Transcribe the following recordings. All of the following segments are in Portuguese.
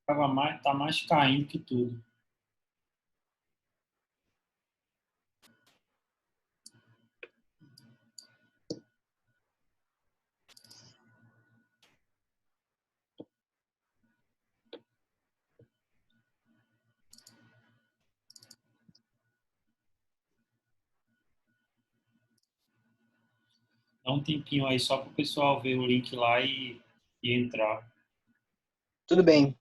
Nossa, tá mais caindo que tudo. Dá um tempinho aí só para o pessoal ver o link lá e entrar. Tudo bem.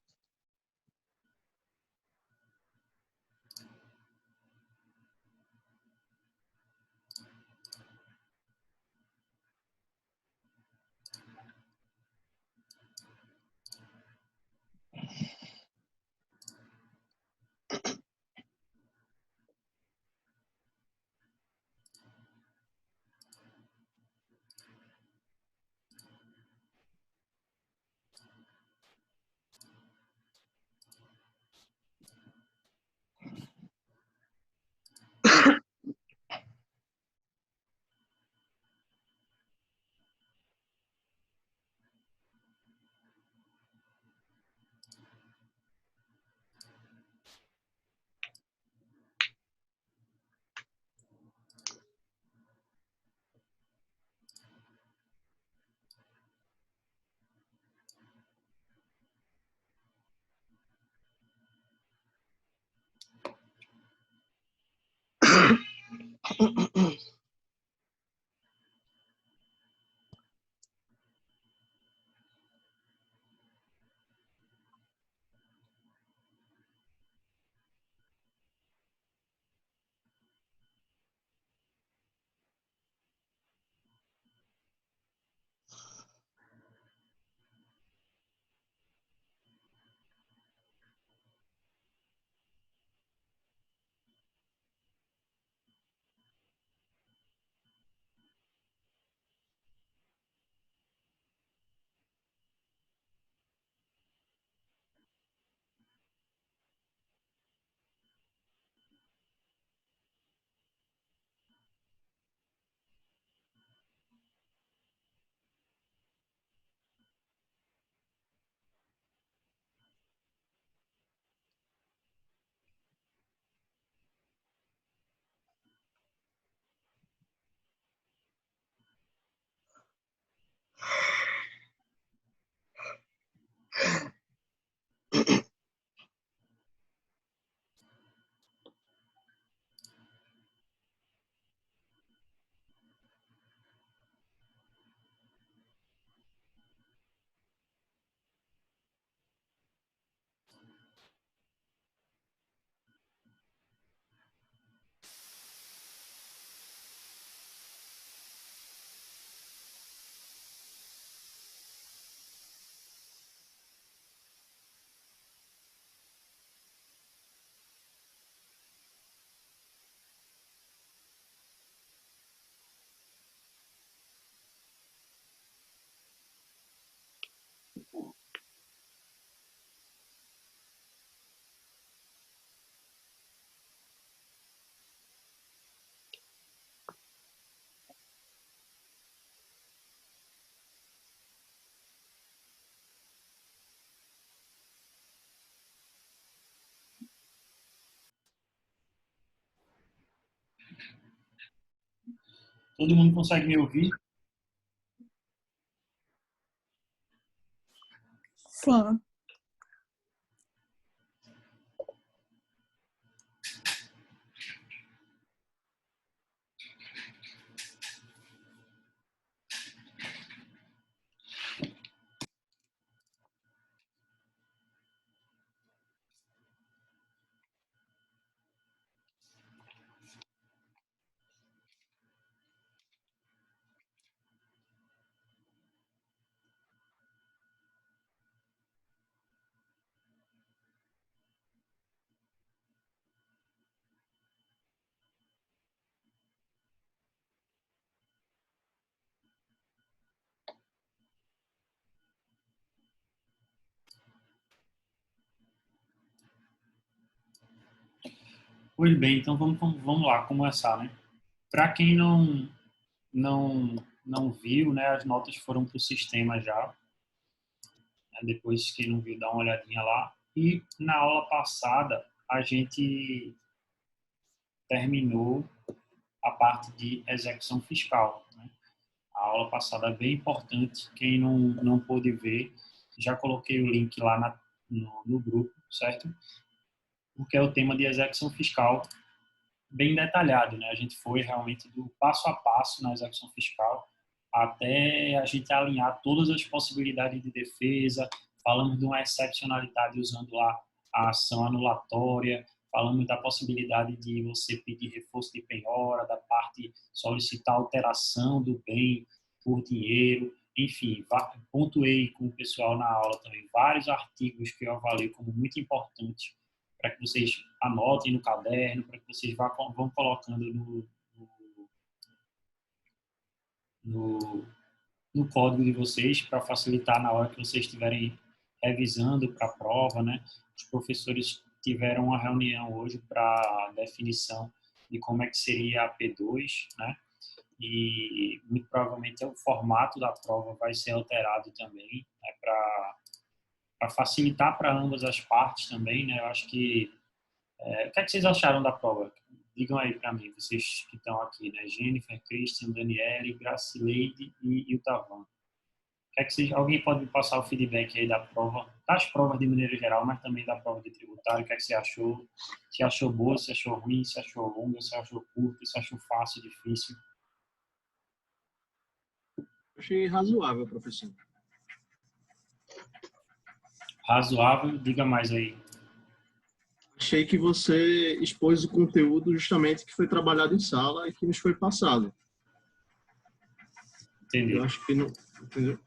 Todo mundo consegue me ouvir? Sim. Pois bem, então vamos lá começar, né? Para quem não viu, né, as notas foram para o sistema já. Depois, quem não viu, dá uma olhadinha lá. E na aula passada, a gente terminou a parte de execução fiscal, né? A aula passada é bem importante. Quem não pôde ver, já coloquei o link lá no grupo, certo? Porque é o tema de execução fiscal bem detalhado, né? A gente foi realmente do passo a passo na execução fiscal até a gente alinhar todas as possibilidades de defesa. Falamos de uma excepcionalidade usando lá a ação anulatória, falamos da possibilidade de você pedir reforço de penhora, da parte solicitar alteração do bem por dinheiro, enfim, pontuei com o pessoal na aula também vários artigos que eu avalio como muito importantes para que vocês anotem no caderno, para que vocês vão colocando no, no código de vocês para facilitar na hora que vocês estiverem revisando para a prova, né? Os professores tiveram uma reunião hoje para definição de como é que seria a P2, né? E muito provavelmente o formato da prova vai ser alterado também, né? Para facilitar para ambas as partes também, né? Eu acho que o que é que vocês acharam da prova? Digam aí para mim, vocês que estão aqui, né? Jennifer, Christian, Daniele, Gracileide e o Tavan. Que é que vocês, alguém pode me passar o feedback aí da prova, das provas de maneira geral, mas também da prova de tributário, o que é que você achou? Se achou boa, se achou ruim, se achou longa, se achou curta, se achou fácil, difícil? Achei razoável, professor. Razoável, diga mais aí. Achei que você expôs o conteúdo justamente que foi trabalhado em sala e que nos foi passado. Entendi. Eu acho que não... Entendeu?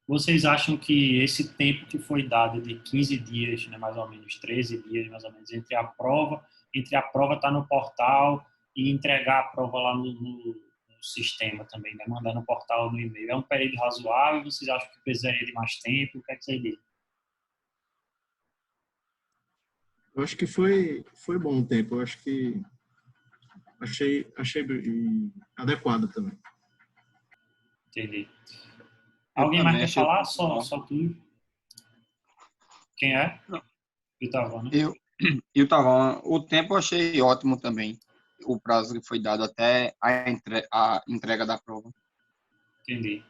Vocês acham que esse tempo que foi dado de 15 dias, né, mais ou menos 13 dias, mais ou menos, entre a prova estar no portal e entregar a prova lá no sistema também, né, mandar no portal, no e-mail, é um período razoável? Vocês acham que precisaria de mais tempo? O que é que vocês dizem? Eu acho que foi bom o tempo. Eu acho que achei adequado também. Entendi. Eu Alguém também mais quer achei falar? Só tu? Quem é? Não. Itavan, né? Eu tava, o tempo eu achei ótimo também, o prazo que foi dado até a entrega da prova. Entendi.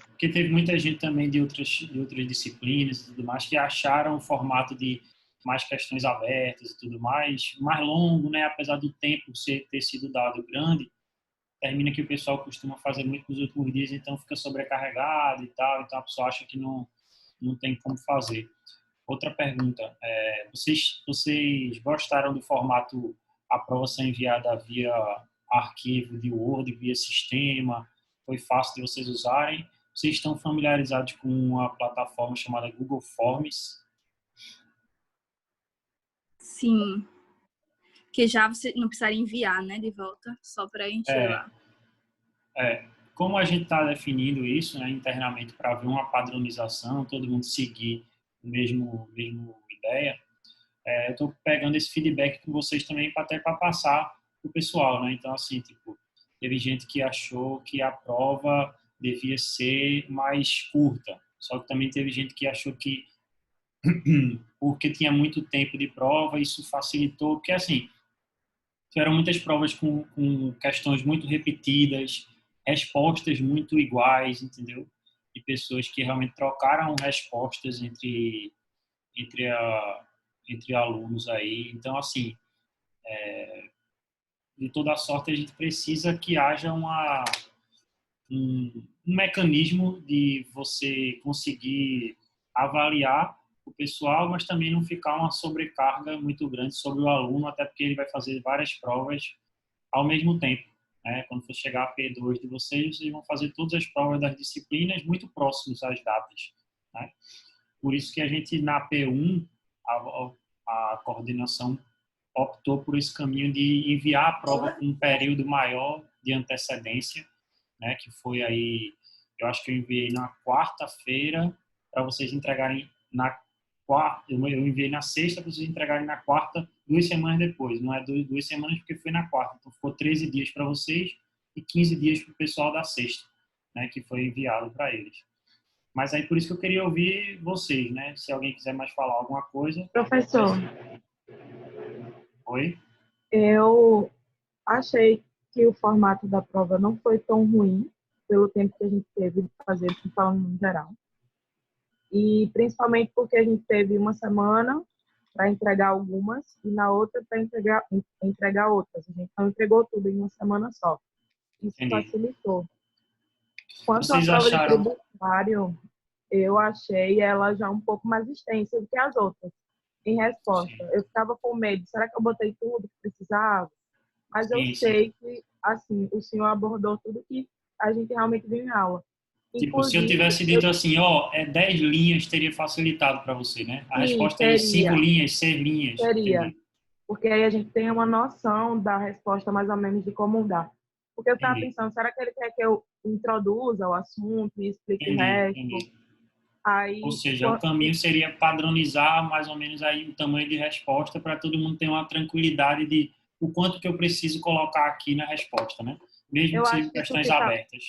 Porque teve muita gente também de outras disciplinas e tudo mais que acharam o formato de mais questões abertas e tudo mais longo, né? Apesar do tempo ter sido dado grande, termina que o pessoal costuma fazer muito nos últimos dias, então fica sobrecarregado e tal, então a pessoa acha que não tem como fazer. Outra pergunta, vocês gostaram do formato, a prova ser enviada via arquivo de Word, via sistema? Foi fácil de vocês usarem? Vocês estão familiarizados com uma plataforma chamada Google Forms? Sim. Que já você não precisaria enviar, né, de volta, só para encher lá. Como a gente está definindo isso, né, internamente para ver uma padronização, todo mundo seguir o mesmo ideia, eu estou pegando esse feedback com vocês também até para passar para o pessoal, né? Então, assim, tipo, teve gente que achou que a prova devia ser mais curta, só que também teve gente que achou que porque tinha muito tempo de prova, isso facilitou, porque assim, tiveram muitas provas com questões muito repetidas, respostas muito iguais, entendeu? E pessoas que realmente trocaram respostas entre, entre alunos aí. Então, assim, de toda sorte, a gente precisa que haja um mecanismo de você conseguir avaliar o pessoal, mas também não ficar uma sobrecarga muito grande sobre o aluno, até porque ele vai fazer várias provas ao mesmo tempo, né? Quando for chegar a P2 de vocês vão fazer todas as provas das disciplinas muito próximos às datas, né? Por isso que a gente, na P1, a coordenação optou por esse caminho de enviar a prova com um período maior de antecedência, né? Que foi aí, eu acho que eu enviei na quarta-feira para vocês entregarem na quarta, eu enviei na sexta para vocês entregarem na quarta, 2 semanas depois. Não é 2 semanas porque foi na quarta, então ficou 13 dias para vocês e 15 dias para o pessoal da sexta, né? Que foi enviado para eles. Mas aí por isso que eu queria ouvir vocês, né? Se alguém quiser mais falar alguma coisa. Professor, Oi? eu achei que o formato da prova não foi tão ruim pelo tempo que a gente teve de fazer, falando no geral. E principalmente porque a gente teve uma semana para entregar algumas e na outra para entregar outras. A gente não entregou tudo em uma semana só. Isso Entendi. facilitou. Quanto à Vocês prova de acharam... tributário, eu achei ela já um pouco mais extensa do que as outras, em resposta. Sim. Eu ficava com medo, será que eu botei tudo que precisava? Mas eu Sim, sei que, assim, o senhor abordou tudo que a gente realmente viu em aula. Tipo, se eu Inclusive, tivesse dito assim, ó, 10 linhas, teria facilitado para você, né? A sim, resposta é 5 linhas, 6 linhas. seria. Entendi. Porque aí a gente tem uma noção da resposta mais ou menos de como dar. Porque eu estava Entendi. pensando, será que ele quer que eu introduza o assunto e explique o resto? Entendi. Aí, Ou seja, o caminho seria padronizar mais ou menos aí o tamanho de resposta para todo mundo ter uma tranquilidade de o quanto que eu preciso colocar aqui na resposta, né? Mesmo eu que acho sejam que isso questões fica, abertas.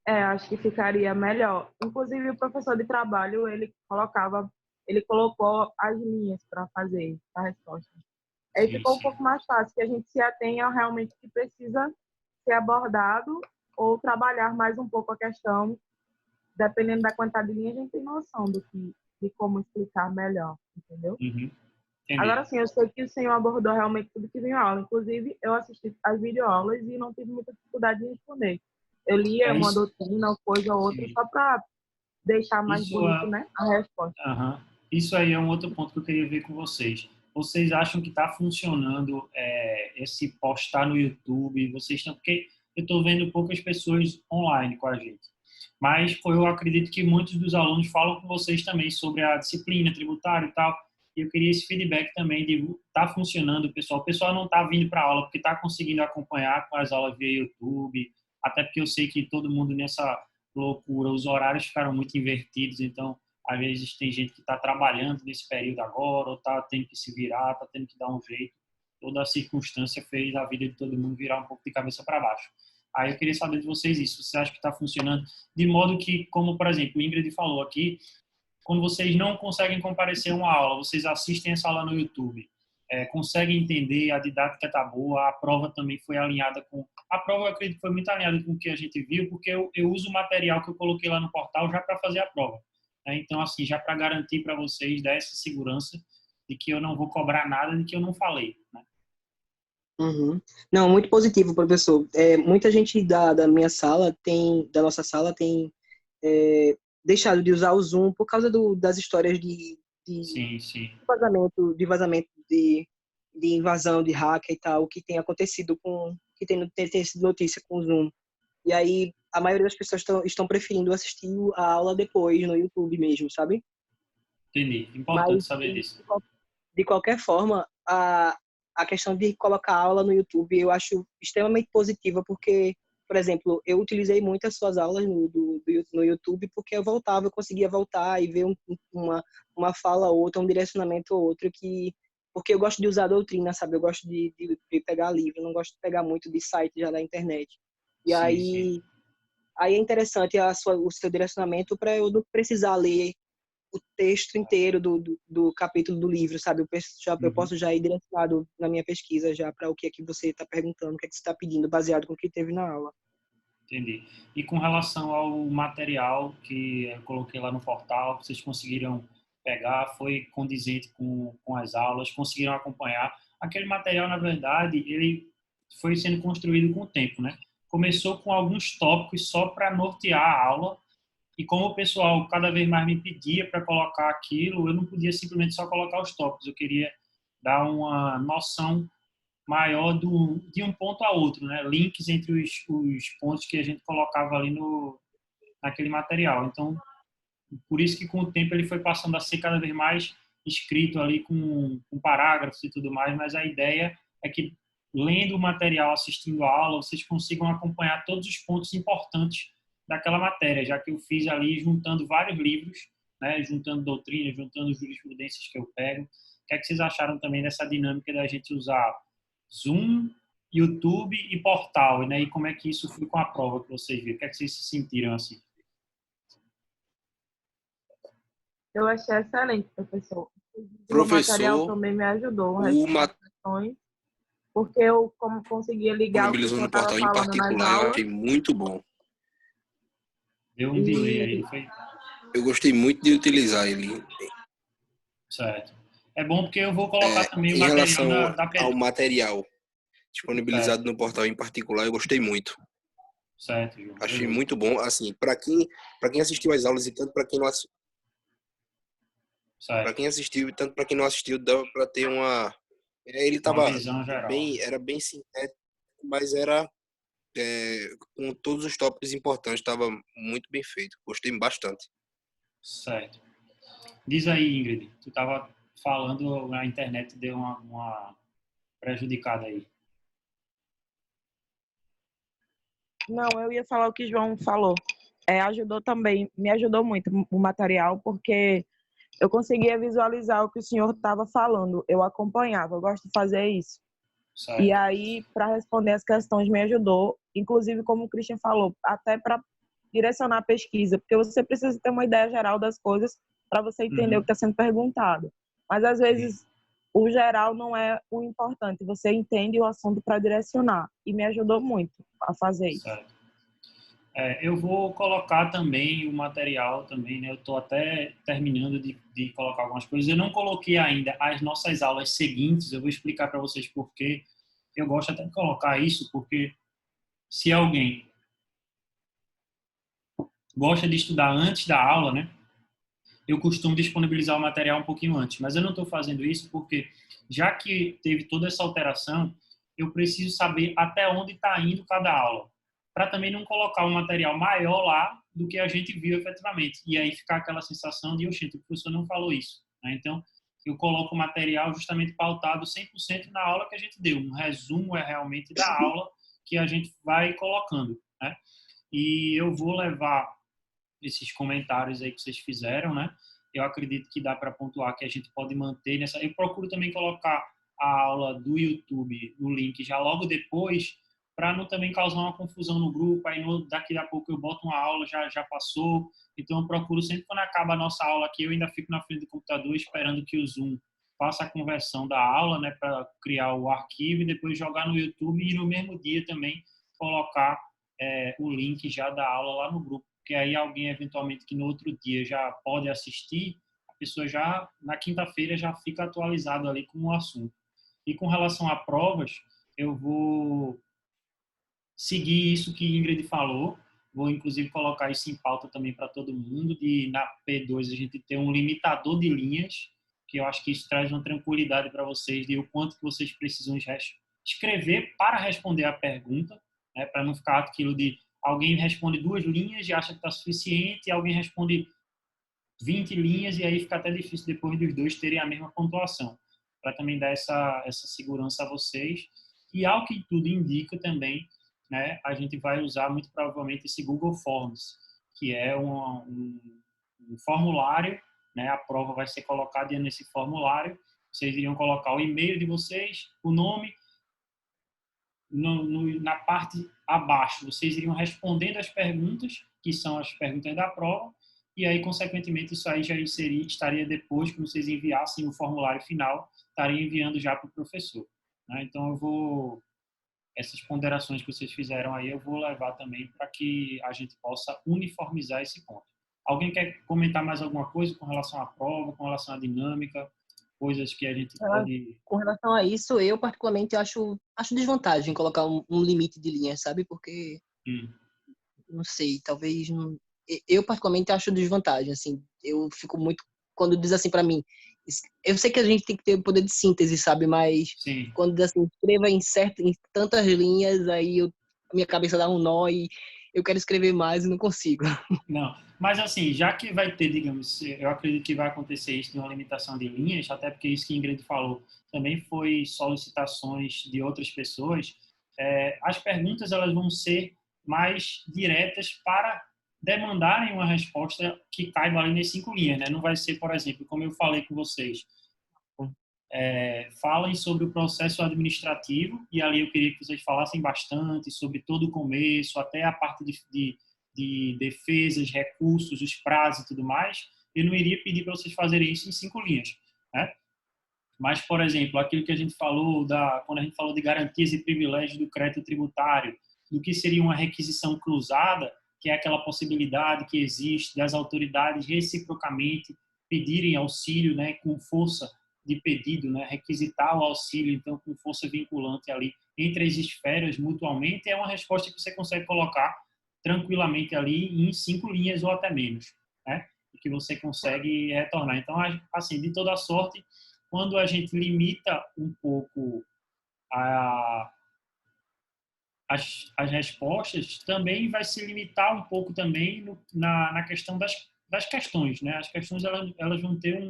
acho que ficaria melhor. Inclusive, o professor de trabalho, ele colocou as linhas para fazer a resposta. Aí Sim, ficou um sim. pouco mais fácil, que a gente se atenha realmente que precisa ser abordado ou trabalhar mais um pouco a questão. Dependendo da quantidade de linha, a gente tem noção de como explicar melhor, entendeu? Uhum. Agora Entendi. sim, eu sei que o senhor abordou realmente tudo que veio em aula. Inclusive, eu assisti as videoaulas e não tive muita dificuldade de responder. Eu lia É uma isso. doutrina, ou coisa ou outra, Sim. só para deixar mais Isso bonito, é, né, a resposta. aham. Isso aí é um outro ponto que eu queria ver com vocês. Vocês acham que está funcionando esse postar no YouTube? Vocês estão, porque eu estou vendo poucas pessoas online com a gente. Mas eu acredito que muitos dos alunos falam com vocês também sobre a disciplina tributária e tal. E eu queria esse feedback também de está funcionando, pessoal. O pessoal não está vindo para a aula porque está conseguindo acompanhar com as aulas via YouTube, até porque eu sei que todo mundo nessa loucura, os horários ficaram muito invertidos, então às vezes tem gente que está trabalhando nesse período agora, ou está tendo que se virar, está tendo que dar um jeito. Toda a circunstância fez a vida de todo mundo virar um pouco de cabeça para baixo. Aí eu queria saber de vocês isso. Você acha que está funcionando de modo que, como por exemplo, o Ingrid falou aqui, quando vocês não conseguem comparecer a uma aula, vocês assistem essa aula no YouTube, conseguem entender, a didática está boa, a prova também foi alinhada com... A prova eu acredito que foi muito alinhada com o que a gente viu, porque eu uso o material que eu coloquei lá no portal já para fazer a prova. Né? Então, assim, já para garantir para vocês, dar essa segurança de que eu não vou cobrar nada de que eu não falei. Né? Uhum. Não, muito positivo, professor. Muita gente da minha sala da nossa sala tem deixado de usar o Zoom por causa das histórias de Sim, sim. vazamento de invasão, de hacker e tal, que tem acontecido tem sido notícia com o Zoom. E aí, a maioria das pessoas estão preferindo assistir a aula depois, no YouTube mesmo, sabe? Entendi. Mas, Importante saber disso. de qualquer forma, a questão de colocar aula no YouTube eu acho extremamente positiva, porque, por exemplo, eu utilizei muito as suas aulas no YouTube, porque eu conseguia voltar e ver uma fala ou outra, um direcionamento ou outro, porque eu gosto de usar a doutrina, sabe? Eu gosto de pegar livro, eu não gosto de pegar muito de site já da internet. E Sim, sim. aí é interessante o seu direcionamento para eu não precisar ler o texto inteiro do capítulo do livro, sabe? Eu Uhum. posso já ir direcionado na minha pesquisa já para o que é que você está perguntando, o que é que você está pedindo, baseado com o que teve na aula. Entendi. E com relação ao material que eu coloquei lá no portal, vocês conseguiram pegar, foi condizente com as aulas, conseguiram acompanhar. Aquele material, na verdade, ele foi sendo construído com o tempo, né? Começou com alguns tópicos só para nortear a aula, e como o pessoal cada vez mais me pedia para colocar aquilo, eu não podia simplesmente só colocar os tópicos, eu queria dar uma noção maior de um ponto a outro, né? Links entre os pontos que a gente colocava ali naquele material. Então, por isso que com o tempo ele foi passando a ser cada vez mais escrito ali com parágrafos e tudo mais, mas a ideia é que, lendo o material, assistindo a aula, vocês consigam acompanhar todos os pontos importantes daquela matéria, já que eu fiz ali juntando vários livros, né? Juntando doutrina, juntando jurisprudências que eu pego. O que é que vocês acharam também dessa dinâmica da gente usar Zoom, YouTube e portal, né? E como é que isso foi com a prova que vocês viram? O que é que vocês se sentiram assim? Eu achei excelente, professor. O material Professor, também me ajudou, o ma- as questões, porque eu como conseguia ligar o que o disponibilizou senhor no estava portal em falando nas particular, eu aulas achei muito bom. Deu um delay aí, e não foi? Eu gostei muito de utilizar ele. Certo. É bom porque eu vou colocar também o Em material relação da ao P2. material Certo, disponibilizado no portal em particular, eu gostei muito. certo, João. Achei Beleza. muito bom, assim, para quem assistiu às aulas e tanto para quem não para Certo. quem assistiu e tanto para quem não assistiu, dava para ter uma ele Uma tava visão geral. era bem sintético, mas era com todos os tópicos importantes, estava muito bem feito. Gostei bastante. Certo. Diz aí, Ingrid, tu estava falando, a internet deu uma prejudicada aí. não, eu ia falar o que o João falou. Ajudou também, me ajudou muito o material, porque eu conseguia visualizar o que o senhor estava falando. Eu acompanhava, eu gosto de fazer isso. E Certo. aí, para responder as questões, me ajudou, inclusive, como o Christian falou, até para direcionar a pesquisa, porque você precisa ter uma ideia geral das coisas para você entender o Uhum. que está sendo perguntado. Mas, às vezes, o geral não é o importante, você entende o assunto para direcionar. E me ajudou muito a fazer isso. Certo. Eu vou colocar também o material também, né? Eu estou até terminando de colocar algumas coisas. Eu não coloquei ainda as nossas aulas seguintes. Eu vou explicar para vocês por quê. Eu gosto até de colocar isso, porque se alguém gosta de estudar antes da aula, né? Eu costumo disponibilizar o material um pouquinho antes. Mas eu não estou fazendo isso porque, já que teve toda essa alteração, eu preciso saber até onde está indo cada aula, para também não colocar um material maior lá do que a gente viu efetivamente. E aí ficar aquela sensação de, oxe, o professor não falou isso. Né? Então, eu coloco o material justamente pautado 100% na aula que a gente deu. Um resumo realmente da aula que a gente vai colocando. Né? E eu vou levar esses comentários aí que vocês fizeram, né? Eu acredito que dá para pontuar que a gente pode manter nessa. Eu procuro também colocar a aula do YouTube no link já logo depois, para não também causar uma confusão no grupo. Aí daqui a pouco eu boto uma aula, já passou. Então eu procuro sempre quando acaba a nossa aula aqui, eu ainda fico na frente do computador esperando que o Zoom faça a conversão da aula, né, para criar o arquivo e depois jogar no YouTube e no mesmo dia também colocar o link já da aula lá no grupo, porque aí alguém eventualmente que no outro dia já pode assistir, a pessoa já na quinta-feira já fica atualizado ali com o assunto. E com relação a provas, eu vou seguir isso que Ingrid falou, vou inclusive colocar isso em pauta também para todo mundo, de na P2 a gente ter um limitador de linhas, que eu acho que isso traz uma tranquilidade para vocês de o quanto que vocês precisam escrever para responder a pergunta, né, para não ficar aquilo de alguém responde 2 linhas e acha que está suficiente, e alguém responde 20 linhas e aí fica até difícil depois dos dois terem a mesma pontuação, para também dar essa segurança a vocês. E ao que tudo indica também, né, a gente vai usar muito provavelmente esse Google Forms, que é um formulário, né, a prova vai ser colocada nesse formulário, vocês iriam colocar o e-mail de vocês, o nome, na parte abaixo, vocês iriam respondendo as perguntas, que são as perguntas da prova, e aí, consequentemente, isso aí já estaria depois, quando vocês enviassem o formulário final, estaria enviando já para o professor. Né? Então, essas ponderações que vocês fizeram aí, eu vou levar também para que a gente possa uniformizar esse ponto. Alguém quer comentar mais alguma coisa com relação à prova, com relação à dinâmica, coisas que a gente pode... Com relação a isso, eu particularmente acho desvantagem colocar um limite de linhas, sabe? Porque, não sei, talvez... Eu particularmente acho desvantagem, assim. Eu fico muito... Quando diz assim para mim... Eu sei que a gente tem que ter poder de síntese, sabe? Mas Sim. quando diz assim, escreva em tantas linhas, aí a minha cabeça dá um nó e eu quero escrever mais e não consigo. Não, mas assim, já que vai ter, digamos, eu acredito que vai acontecer isso de uma limitação de linhas, até porque isso que a Ingrid falou também foi solicitações de outras pessoas, as perguntas elas vão ser mais diretas para demandarem uma resposta que caiba ali nas 5 linhas, né? Não vai ser, por exemplo, como eu falei com vocês, falem sobre o processo administrativo, e ali eu queria que vocês falassem bastante sobre todo o começo, até a parte de defesas, recursos, os prazos e tudo mais, eu não iria pedir para vocês fazerem isso em 5 linhas, né? Mas, por exemplo, aquilo que a gente falou quando a gente falou de garantias e privilégios do crédito tributário, do que seria uma requisição cruzada, que é aquela possibilidade que existe das autoridades reciprocamente pedirem auxílio, né, com força de pedido, né, requisitar o auxílio, então, com força vinculante ali entre as esferas mutuamente, é uma resposta que você consegue colocar tranquilamente ali em 5 linhas ou até menos, né, e que você consegue retornar. Então, assim, de toda sorte, quando a gente limita um pouco as respostas, também vai se limitar um pouco também na questão das questões, né? As questões elas vão ter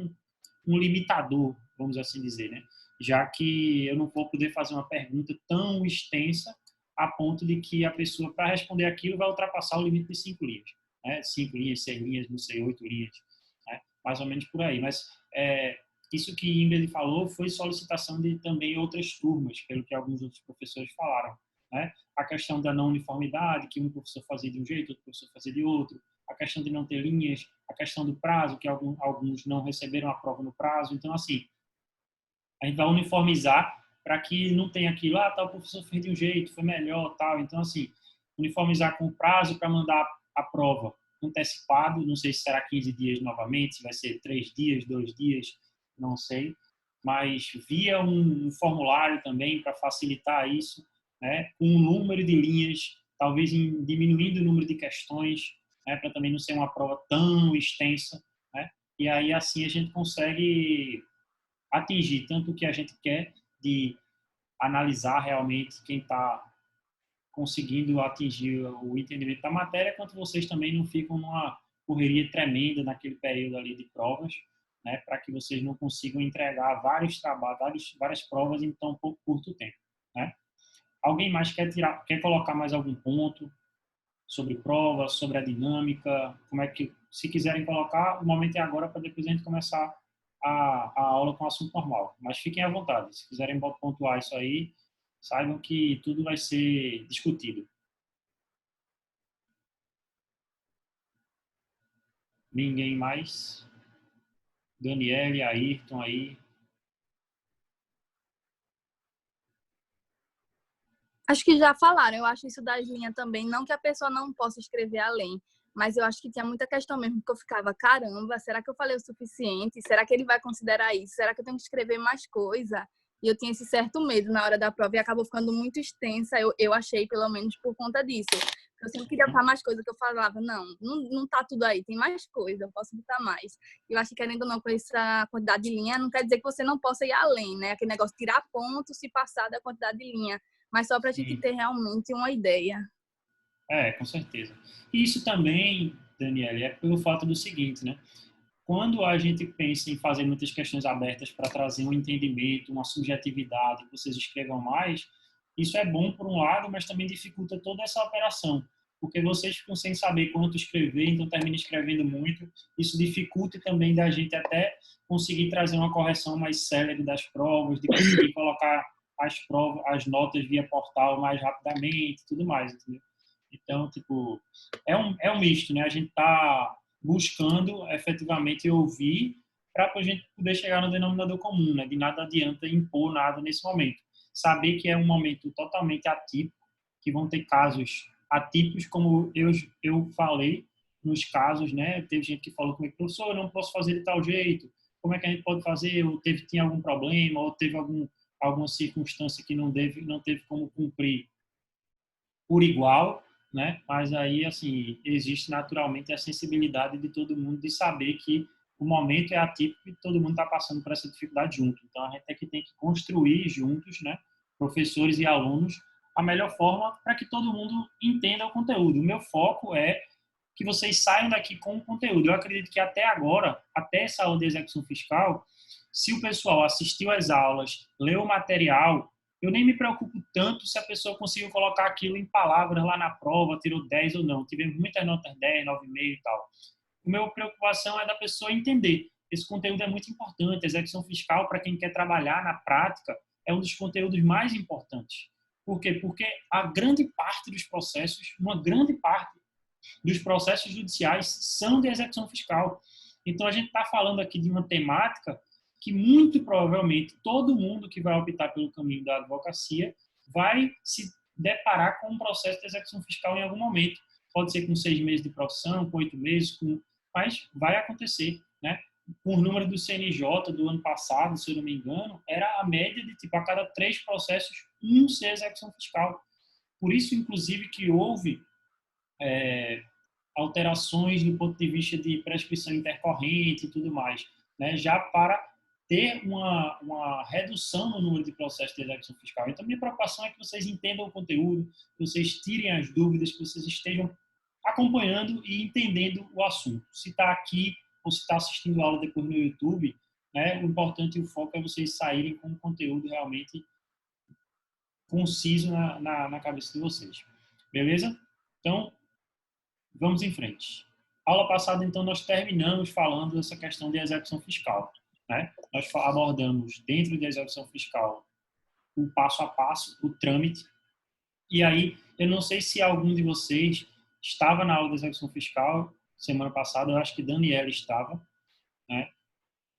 um limitador, vamos assim dizer, né? Já que eu não vou poder fazer uma pergunta tão extensa a ponto de que a pessoa, para responder aquilo, vai ultrapassar o limite de 5 linhas, né? 5 linhas, 6 linhas, não sei, 8 linhas, né? Mais ou menos por aí. Mas isso que Ingrid falou foi solicitação de também outras turmas, pelo que alguns outros professores falaram, né? A questão da não uniformidade, que um professor fazia de um jeito, outro professor fazia de outro, a questão de não ter linhas, a questão do prazo, que alguns não receberam a prova no prazo. Então, assim, a gente vai uniformizar para que não tenha aquilo, tal professor fez de um jeito, foi melhor, tal. Então, assim, uniformizar com o prazo para mandar a prova antecipado, não sei se será 15 dias novamente, se vai ser 3 dias, 2 dias, não sei, mas via um formulário também para facilitar isso, né, com um número de linhas, talvez diminuindo o número de questões, né, para também não ser uma prova tão extensa, né, e aí assim a gente consegue atingir tanto o que a gente quer de analisar realmente quem está conseguindo atingir o entendimento da matéria, quanto vocês também não ficam numa correria tremenda naquele período ali de provas, né, para que vocês não consigam entregar vários trabalhos, várias provas em tão curto tempo, né? Alguém mais quer colocar mais algum ponto sobre prova, sobre a dinâmica? Como é que, se quiserem colocar, o momento é agora para depois a gente começar a aula com o assunto normal. Mas fiquem à vontade. Se quiserem pontuar isso aí, saibam que tudo vai ser discutido. Ninguém mais? Daniele, Ayrton aí. Acho que já falaram, eu acho isso das linhas também, não que a pessoa não possa escrever além, mas eu acho que tinha muita questão mesmo, que eu ficava, caramba, será que eu falei o suficiente? Será que ele vai considerar isso? Será que eu tenho que escrever mais coisa? E eu tinha esse certo medo na hora da prova e acabou ficando muito extensa, eu achei, pelo menos por conta disso. Eu sempre queria botar mais coisa que eu falava, não tá tudo aí, tem mais coisa, eu posso botar mais. Eu acho que, querendo ou não, com essa quantidade de linha, não quer dizer que você não possa ir além, né? Aquele negócio de tirar ponto se passar da quantidade de linha, mas só para a gente ter realmente uma ideia. Com certeza. E isso também, Daniela, é pelo fato do seguinte, né? Quando a gente pensa em fazer muitas questões abertas para trazer um entendimento, uma subjetividade, que vocês escrevam mais, isso é bom por um lado, mas também dificulta toda essa operação, porque vocês ficam sem saber quanto escrever, então termina escrevendo muito. Isso dificulta também da gente até conseguir trazer uma correção mais célere das provas, de conseguir colocar as notas via portal mais rapidamente, tudo mais, entendeu? Então, tipo, é um misto, né? A gente está buscando efetivamente ouvir para a gente poder chegar no denominador comum, né? De nada adianta impor nada nesse momento. Saber que é um momento totalmente atípico, que vão ter casos atípicos, como eu falei nos casos, né? Teve gente que falou comigo, professor, eu não posso fazer de tal jeito, como é que a gente pode fazer? Ou tinha algum problema, ou teve alguma circunstância que não teve como cumprir por igual, né? Mas aí, assim, existe naturalmente a sensibilidade de todo mundo de saber que o momento é atípico e todo mundo está passando por essa dificuldade junto. Então, a gente tem que construir juntos, né, professores e alunos, a melhor forma para que todo mundo entenda o conteúdo. O meu foco é que vocês saiam daqui com o conteúdo. Eu acredito que até agora, até essa aula de execução fiscal, se o pessoal assistiu às aulas, leu o material, eu nem me preocupo tanto se a pessoa conseguiu colocar aquilo em palavras lá na prova, tirou 10 ou não. Tivemos muitas notas 10, 9,5 e tal. A minha preocupação é da pessoa entender. Esse conteúdo é muito importante. A execução fiscal, para quem quer trabalhar na prática, é um dos conteúdos mais importantes. Por quê? Porque a grande parte dos processos, uma grande parte dos processos judiciais são de execução fiscal. Então, a gente está falando aqui de uma temática que, muito provavelmente, todo mundo que vai optar pelo caminho da advocacia vai se deparar com um processo de execução fiscal em algum momento. Pode ser com 6 meses de profissão, com 8 meses, mas vai acontecer, né? O número do CNJ do ano passado, se eu não me engano, era a média de, tipo, a cada 3 processos, um ser execução fiscal. Por isso, inclusive, que houve alterações do ponto de vista de prescrição intercorrente e tudo mais, né? Já para ter uma redução no número de processos de execução fiscal. Então, minha preocupação é que vocês entendam o conteúdo, que vocês tirem as dúvidas, que vocês estejam acompanhando e entendendo o assunto. Se está aqui ou se está assistindo a aula depois no YouTube, né, o importante e o foco é vocês saírem com um conteúdo realmente conciso na cabeça de vocês. Beleza? Então, vamos em frente. Aula passada, então, nós terminamos falando dessa questão de execução fiscal, né? Nós abordamos, dentro da execução fiscal, o passo a passo, o trâmite. E aí, eu não sei se algum de vocês estava na aula de execução fiscal semana passada, eu acho que Daniela estava, né?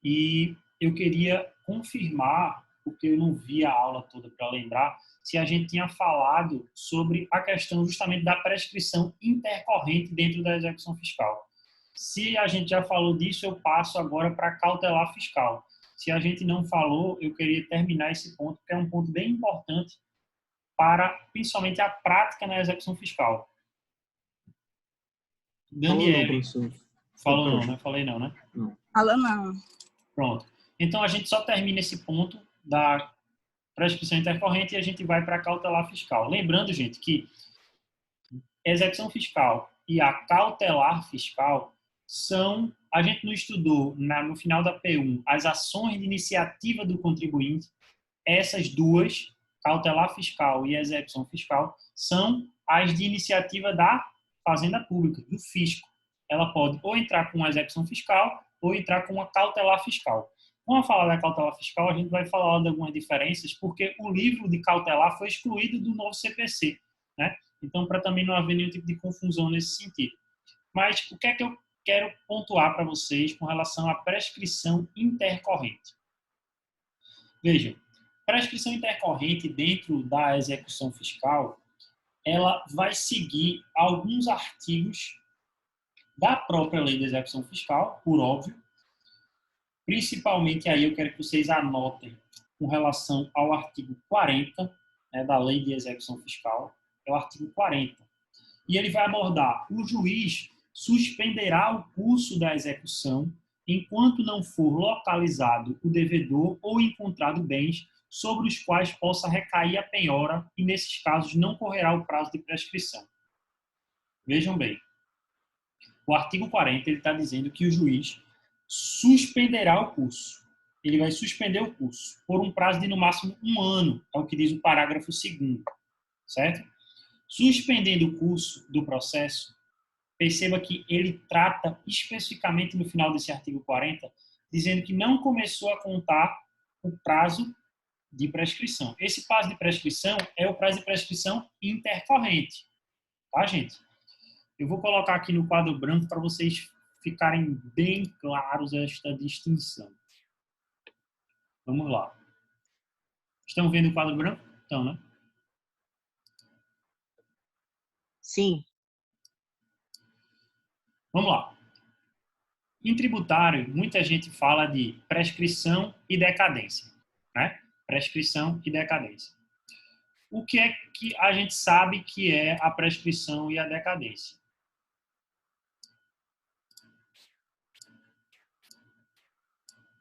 E eu queria confirmar, porque eu não vi a aula toda para lembrar, se a gente tinha falado sobre a questão justamente da prescrição intercorrente dentro da execução fiscal. Se a gente já falou disso, eu passo agora para cautelar fiscal. Se a gente não falou, eu queria terminar esse ponto, que é um ponto bem importante para, principalmente, a prática na execução fiscal. Daniela, falou não, né? Falei não, né? Não. Falou não. Pronto. Então, a gente só termina esse ponto da prescrição intercorrente e a gente vai para a cautelar fiscal. Lembrando, gente, que execução fiscal e a cautelar fiscal são, a gente não estudou no final da P1 as ações de iniciativa do contribuinte. Essas duas, cautelar fiscal e execução fiscal, são as de iniciativa da Fazenda Pública, do fisco. Ela pode ou entrar com uma execução fiscal ou entrar com uma cautelar fiscal. Quando falar da cautelar fiscal, a gente vai falar de algumas diferenças, porque o livro de cautelar foi excluído do novo CPC, né? Então, para também não haver nenhum tipo de confusão nesse sentido. Mas o que é que eu quero pontuar para vocês com relação à prescrição intercorrente? Vejam, prescrição intercorrente dentro da execução fiscal, ela vai seguir alguns artigos da própria lei de execução fiscal, por óbvio. Principalmente aí eu quero que vocês anotem com relação ao artigo 40, né, da lei de execução fiscal, é o artigo 40. E ele vai abordar: o juiz suspenderá o curso da execução enquanto não for localizado o devedor ou encontrado bens sobre os quais possa recair a penhora, e nesses casos não correrá o prazo de prescrição. Vejam bem, o artigo 40 ele está dizendo que o juiz suspenderá o curso. Ele vai suspender o curso por um prazo de no máximo 1 ano, é o que diz o parágrafo 2º, certo? Suspendendo o curso do processo, perceba que ele trata especificamente no final desse artigo 40, dizendo que não começou a contar o prazo de prescrição. Esse prazo de prescrição é o prazo de prescrição intercorrente, tá, gente? Eu vou colocar aqui no quadro branco para vocês ficarem bem claros esta distinção. Vamos lá. Estão vendo o quadro branco? Então, né? Sim. Vamos lá. Em tributário, muita gente fala de prescrição e decadência, né? Prescrição e decadência. O que é que a gente sabe que é a prescrição e a decadência?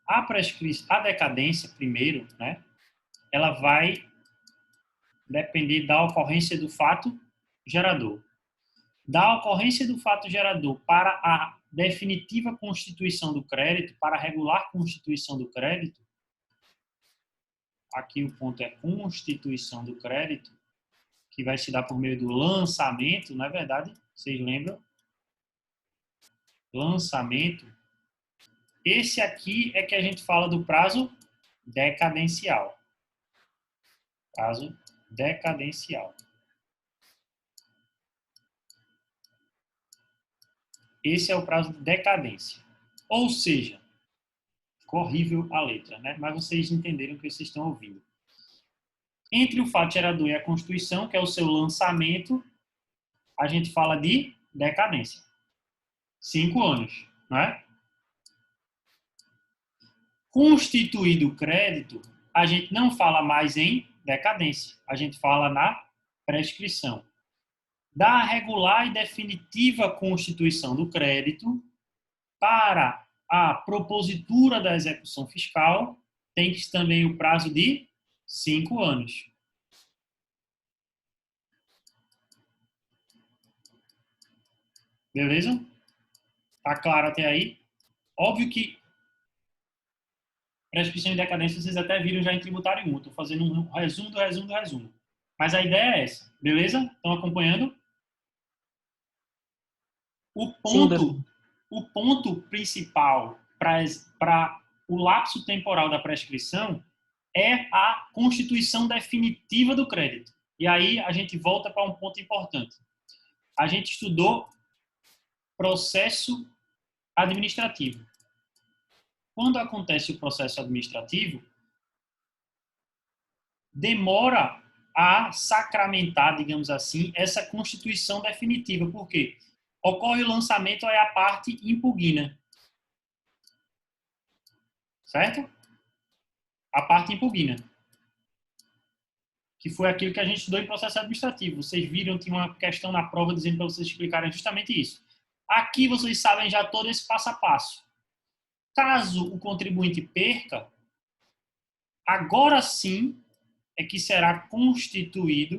A decadência, primeiro, né? Ela vai depender da ocorrência do fato gerador. Da ocorrência do fato gerador para a definitiva constituição do crédito, para a regular constituição do crédito, aqui o ponto é constituição do crédito, que vai se dar por meio do lançamento, não é verdade? Vocês lembram? Lançamento. Esse aqui é que a gente fala do prazo decadencial. Prazo decadencial. Esse é o prazo de decadência. Ou seja, ficou horrível a letra, né? Mas vocês entenderam o que vocês estão ouvindo. Entre o fato gerador e a Constituição, que é o seu lançamento, a gente fala de decadência. 5 anos, né? Constituído o crédito, a gente não fala mais em decadência, a gente fala na prescrição. Da regular e definitiva constituição do crédito para a propositura da execução fiscal, tem-se também o prazo de 5 anos. Beleza? Tá claro até aí? Óbvio que prescrição e decadência vocês até viram já em tributário 1. Estou fazendo um resumo do resumo do resumo. Mas a ideia é essa. Beleza? Estão acompanhando? O ponto principal para o lapso temporal da prescrição é a constituição definitiva do crédito. E aí a gente volta para um ponto importante. A gente estudou processo administrativo. Quando acontece o processo administrativo, demora a sacramentar, digamos assim, essa constituição definitiva. Por quê? Ocorre o lançamento, é a parte impugna. Certo? A parte impugna. Que foi aquilo que a gente estudou em processo administrativo. Vocês viram, tinha uma questão na prova dizendo para vocês explicarem justamente isso. Aqui vocês sabem já todo esse passo a passo. Caso o contribuinte perca, agora sim é que será constituído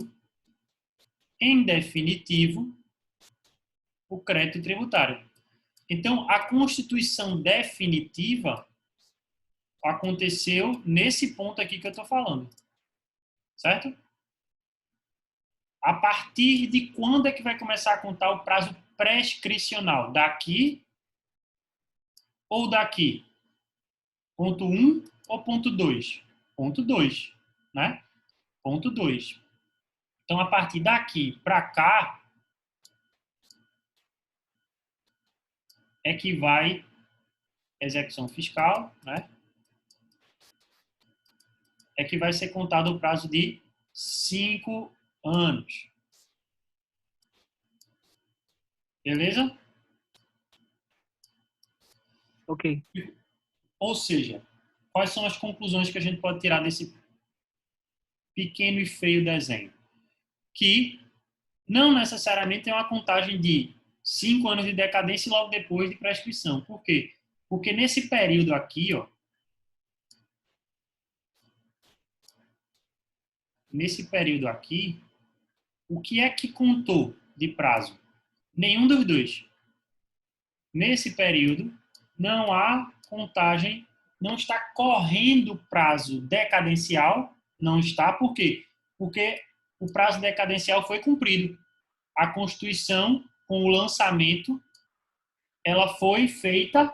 em definitivo o crédito tributário. Então, a constituição definitiva aconteceu nesse ponto aqui que eu estou falando. Certo? A partir de quando é que vai começar a contar o prazo prescricional? Daqui ou daqui? Ponto 1 ou ponto 2? Ponto 2, né? Ponto 2. Então, a partir daqui para cá é que vai execução fiscal, né? É que vai ser contado o prazo de 5 anos. Beleza? Ok. Ou seja, quais são as conclusões que a gente pode tirar desse pequeno e feio desenho? Que não necessariamente é uma contagem de 5 anos de decadência e logo depois de prescrição. Por quê? Porque nesse período aqui, ó, o que é que contou de prazo? Nenhum dos dois. Nesse período, não há contagem, não está correndo prazo decadencial, não está. Por quê? Porque o prazo decadencial foi cumprido. A Constituição, com o lançamento, ela foi feita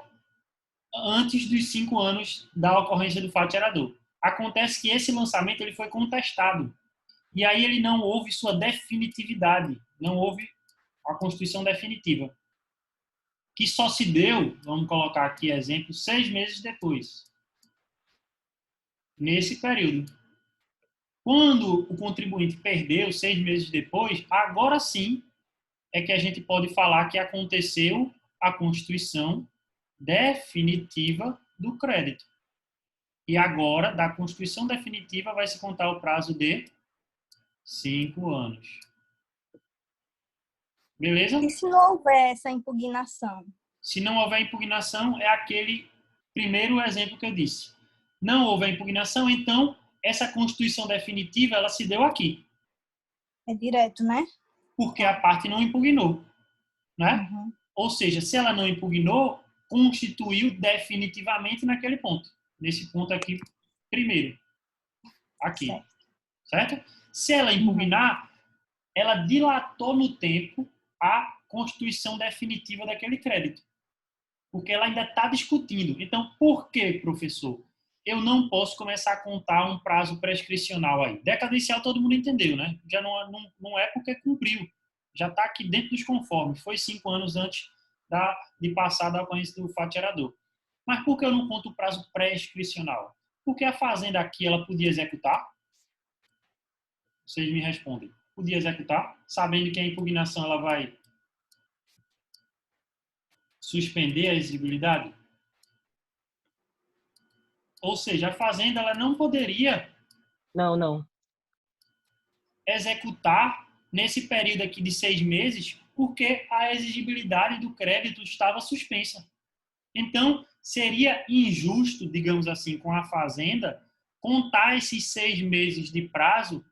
antes dos 5 anos da ocorrência do fato gerador. Acontece que esse lançamento ele foi contestado. E aí ele não houve sua definitividade, não houve a Constituição definitiva. Que só se deu, vamos colocar aqui exemplo, 6 meses depois. Nesse período. Quando o contribuinte perdeu 6 meses depois, agora sim é que a gente pode falar que aconteceu a constituição definitiva do crédito. E agora, da constituição definitiva, vai se contar o prazo de 5 anos. Beleza? E se não houver essa impugnação? Se não houver impugnação, é aquele primeiro exemplo que eu disse. Não houver impugnação, então, essa constituição definitiva, ela se deu aqui. É direto, né? Porque a parte não impugnou, né? Uhum. Ou seja, se ela não impugnou, constituiu definitivamente naquele ponto. Nesse ponto aqui, primeiro. Aqui. Certo? Se ela impugnar, ela dilatou no tempo a constituição definitiva daquele crédito. Porque ela ainda está discutindo. Então, por que, professor? Eu não posso começar a contar um prazo prescricional aí. Decadencial todo mundo entendeu, né? Já não é porque cumpriu. Já está aqui dentro dos conformes. Foi 5 anos antes de passar da ocorrência do fato gerador. Mas por que eu não conto o prazo prescricional? Porque a fazenda aqui ela podia executar? Vocês me respondem. Podia executar, sabendo que a impugnação ela vai suspender a exigibilidade? Ou seja, a fazenda ela não poderia Não. executar nesse período aqui de 6 meses porque a exigibilidade do crédito estava suspensa. Então, seria injusto, digamos assim, com a fazenda contar esses 6 meses de prazo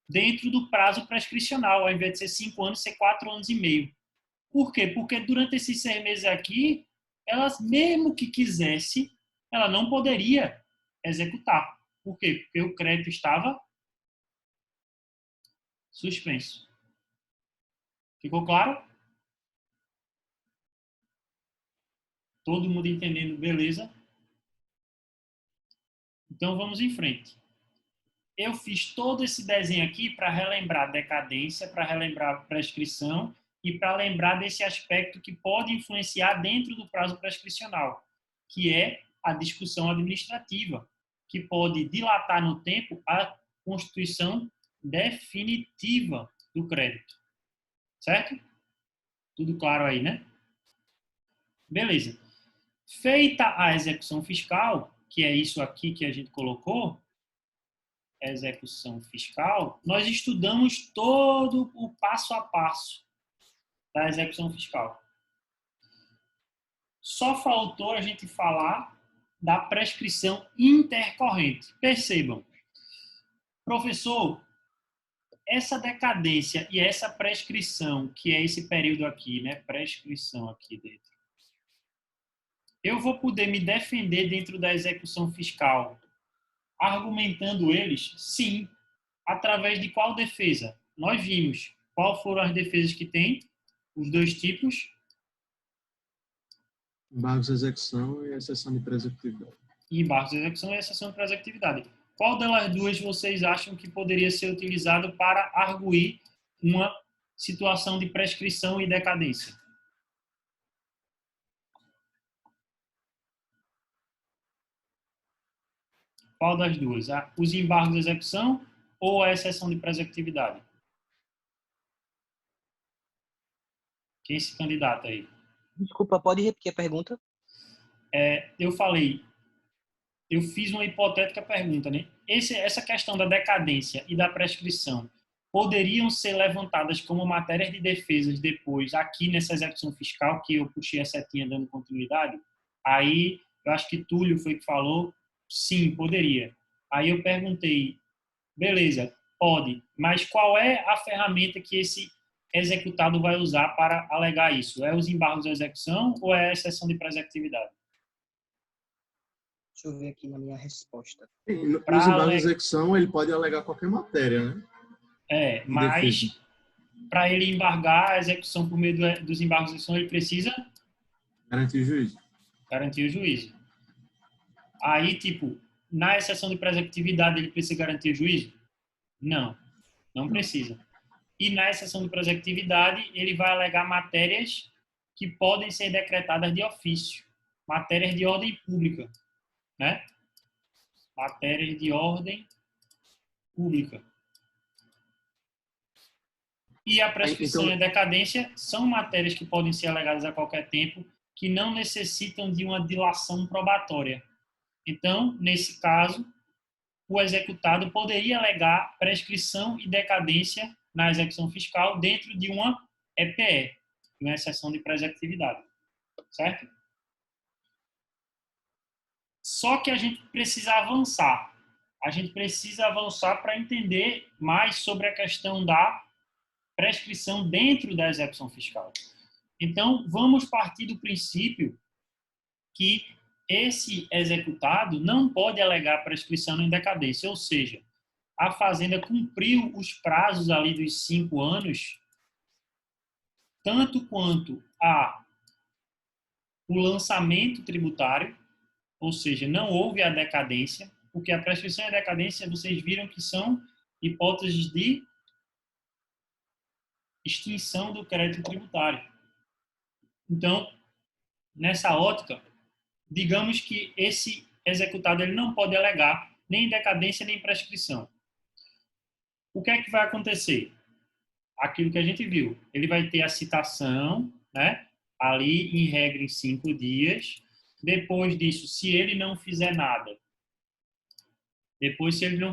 dentro do prazo prescricional, ao invés de ser 5 anos, ser 4 anos e meio. Por quê? Porque durante esses 6 meses aqui, ela, mesmo que quisesse, ela não poderia executar. Por quê? Porque o crédito estava suspenso. Ficou claro? Todo mundo entendendo, beleza? Então vamos em frente. Eu fiz todo esse desenho aqui para relembrar decadência, para relembrar prescrição e para lembrar desse aspecto que pode influenciar dentro do prazo prescricional, que é a discussão administrativa, que pode dilatar no tempo a constituição definitiva do crédito. Certo? Tudo claro aí, né? Beleza. Feita a execução fiscal, que é isso aqui que a gente colocou, execução fiscal, nós estudamos todo o passo a passo da execução fiscal. Só faltou a gente falar da prescrição intercorrente. Percebam, professor, essa decadência e essa prescrição, que é esse período aqui, né? Prescrição aqui dentro. Eu vou poder me defender dentro da execução fiscal argumentando eles? Sim. Através de qual defesa? Nós vimos. Qual foram as defesas que tem? Os 2 tipos. Embargos de execução e exceção de prescritividade. Embargos de execução e exceção de prescritividade. Qual delas duas vocês acham que poderia ser utilizado para arguir uma situação de prescrição e decadência? Qual das duas? Os embargos de execução ou a exceção de prescritividade? Quem se candidata aí? Desculpa, pode repetir a pergunta? Eu fiz uma hipotética pergunta, né? Essa questão da decadência e da prescrição poderiam ser levantadas como matérias de defesas depois, aqui nessa execução fiscal, que eu puxei a setinha dando continuidade? Aí, eu acho que Túlio foi que falou, sim, poderia. Aí eu perguntei, beleza, pode, mas qual é a ferramenta que esse executado vai usar para alegar isso? É os embargos de execução ou é a exceção de prescritividade? Deixa eu ver aqui na minha resposta. Nos embargos de execução, ele pode alegar qualquer matéria, né? Mas para ele embargar a execução por meio dos embargos de execução, ele precisa garantir o juízo. Garantir o juízo. Aí, tipo, na exceção de prescritividade, ele precisa garantir o juízo? Não precisa. E na exceção de prescritividade, ele vai alegar matérias que podem ser decretadas de ofício, matérias de ordem pública, né? Matérias de ordem pública. E a prescrição e a decadência são matérias que podem ser alegadas a qualquer tempo, que não necessitam de uma dilação probatória. Então, nesse caso, o executado poderia alegar prescrição e decadência na execução fiscal dentro de uma EPE, uma exceção de prescritividade. Certo? Só que a gente precisa avançar. A gente precisa avançar para entender mais sobre a questão da prescrição dentro da execução fiscal. Então, vamos partir do princípio que esse executado não pode alegar prescrição em decadência, ou seja, a fazenda cumpriu os prazos ali dos 5 anos, tanto quanto o lançamento tributário, ou seja, não houve a decadência, porque a prescrição e a decadência, vocês viram que são hipóteses de extinção do crédito tributário. Então, nessa ótica, digamos que esse executado ele não pode alegar nem decadência nem prescrição. O que é que vai acontecer? Aquilo que a gente viu. Ele vai ter a citação, né? Ali, em regra, em 5 dias. Depois disso, se ele não fizer nada, se ele não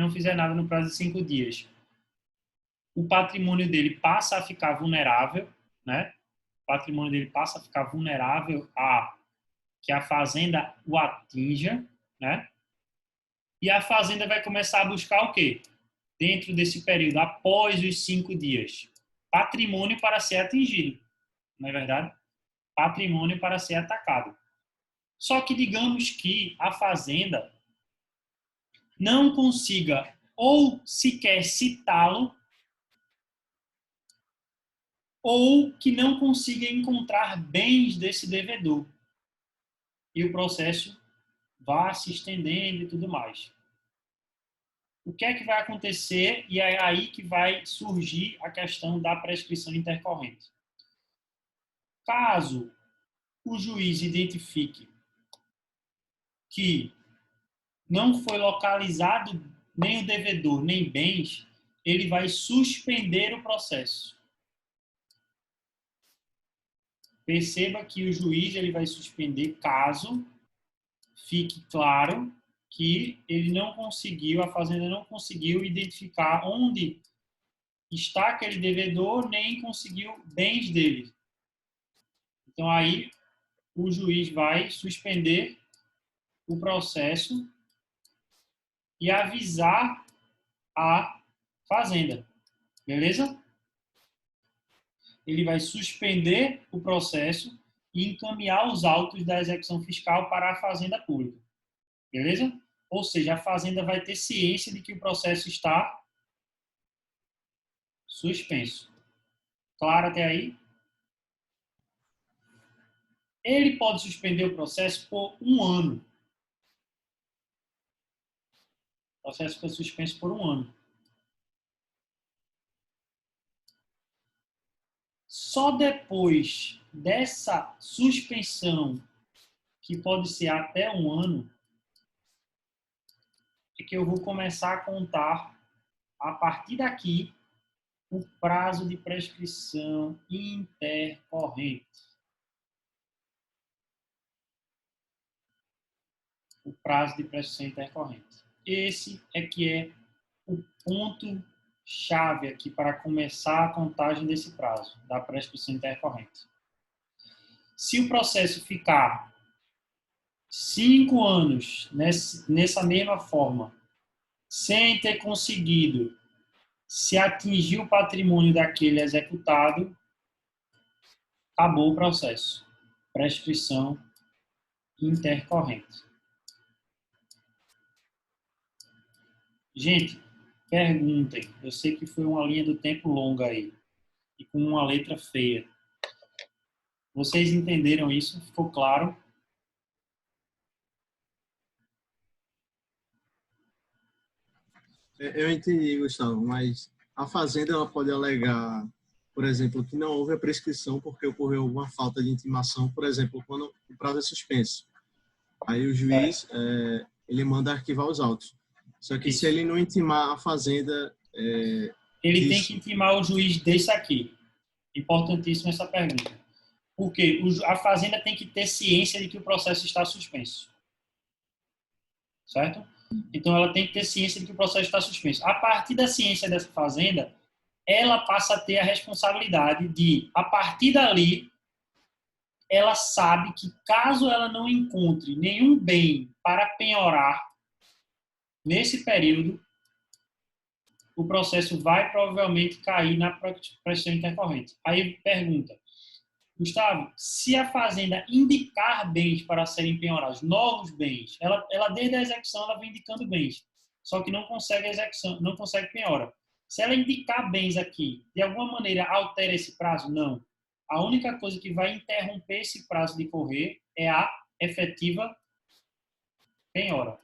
fizer nada no prazo de 5 dias, o patrimônio dele passa a ficar vulnerável, né? O patrimônio dele passa a ficar vulnerável a que a fazenda o atinja, né? E a fazenda vai começar a buscar o quê? Dentro desse período, após os 5 dias, patrimônio para ser atingido, não é verdade? Patrimônio para ser atacado. Só que digamos que a fazenda não consiga ou sequer citá-lo, ou que não consiga encontrar bens desse devedor. E o processo vai se estendendo e tudo mais. O que é que vai acontecer? E é aí que vai surgir a questão da prescrição intercorrente. Caso o juiz identifique que não foi localizado nem o devedor, nem bens, ele vai suspender o processo. Perceba que o juiz ele vai suspender caso fique claro que ele não conseguiu, a fazenda não conseguiu identificar onde está aquele devedor, nem conseguiu bens dele. Então, aí, o juiz vai suspender o processo e avisar a fazenda. Beleza? Ele vai suspender o processo e encaminhar os autos da execução fiscal para a fazenda pública. Beleza? Ou seja, a fazenda vai ter ciência de que o processo está suspenso. Claro até aí? Ele pode suspender o processo por 1 ano. O processo fica suspenso por 1 ano. Só depois dessa suspensão, que pode ser até 1 ano, é que eu vou começar a contar, a partir daqui, o prazo de prescrição intercorrente. O prazo de prescrição intercorrente. Esse é que é o ponto-chave aqui para começar a contagem desse prazo, da prescrição intercorrente. Se o processo ficar 5 anos nessa mesma forma, sem ter conseguido se atingir o patrimônio daquele executado, acabou o processo. Prescrição intercorrente. Gente, perguntem. Eu sei que foi uma linha do tempo longa aí. E com uma letra feia. Vocês entenderam isso? Ficou claro? Eu entendi, Gustavo, mas a fazenda ela pode alegar, por exemplo, que não houve a prescrição porque ocorreu alguma falta de intimação, por exemplo, quando o prazo é suspenso. Aí o juiz ele manda arquivar os autos. Só que Isso. se ele não intimar a fazenda... Ele tem que intimar o juiz desse aqui. Importantíssima essa pergunta. Porque a fazenda tem que ter ciência de que o processo está suspenso. Certo? Então, ela tem que ter ciência de que o processo está suspenso. A partir da ciência dessa fazenda, ela passa a ter a responsabilidade de, a partir dali, ela sabe que caso ela não encontre nenhum bem para penhorar nesse período, o processo vai provavelmente cair na prescrição intercorrente. Aí pergunta, Gustavo, se a fazenda indicar bens para serem penhorados, novos bens, ela desde a execução ela vem indicando bens, só que não consegue execução, não consegue penhora. Se ela indicar bens aqui, de alguma maneira altera esse prazo? Não. A única coisa que vai interromper esse prazo de correr é a efetiva penhora.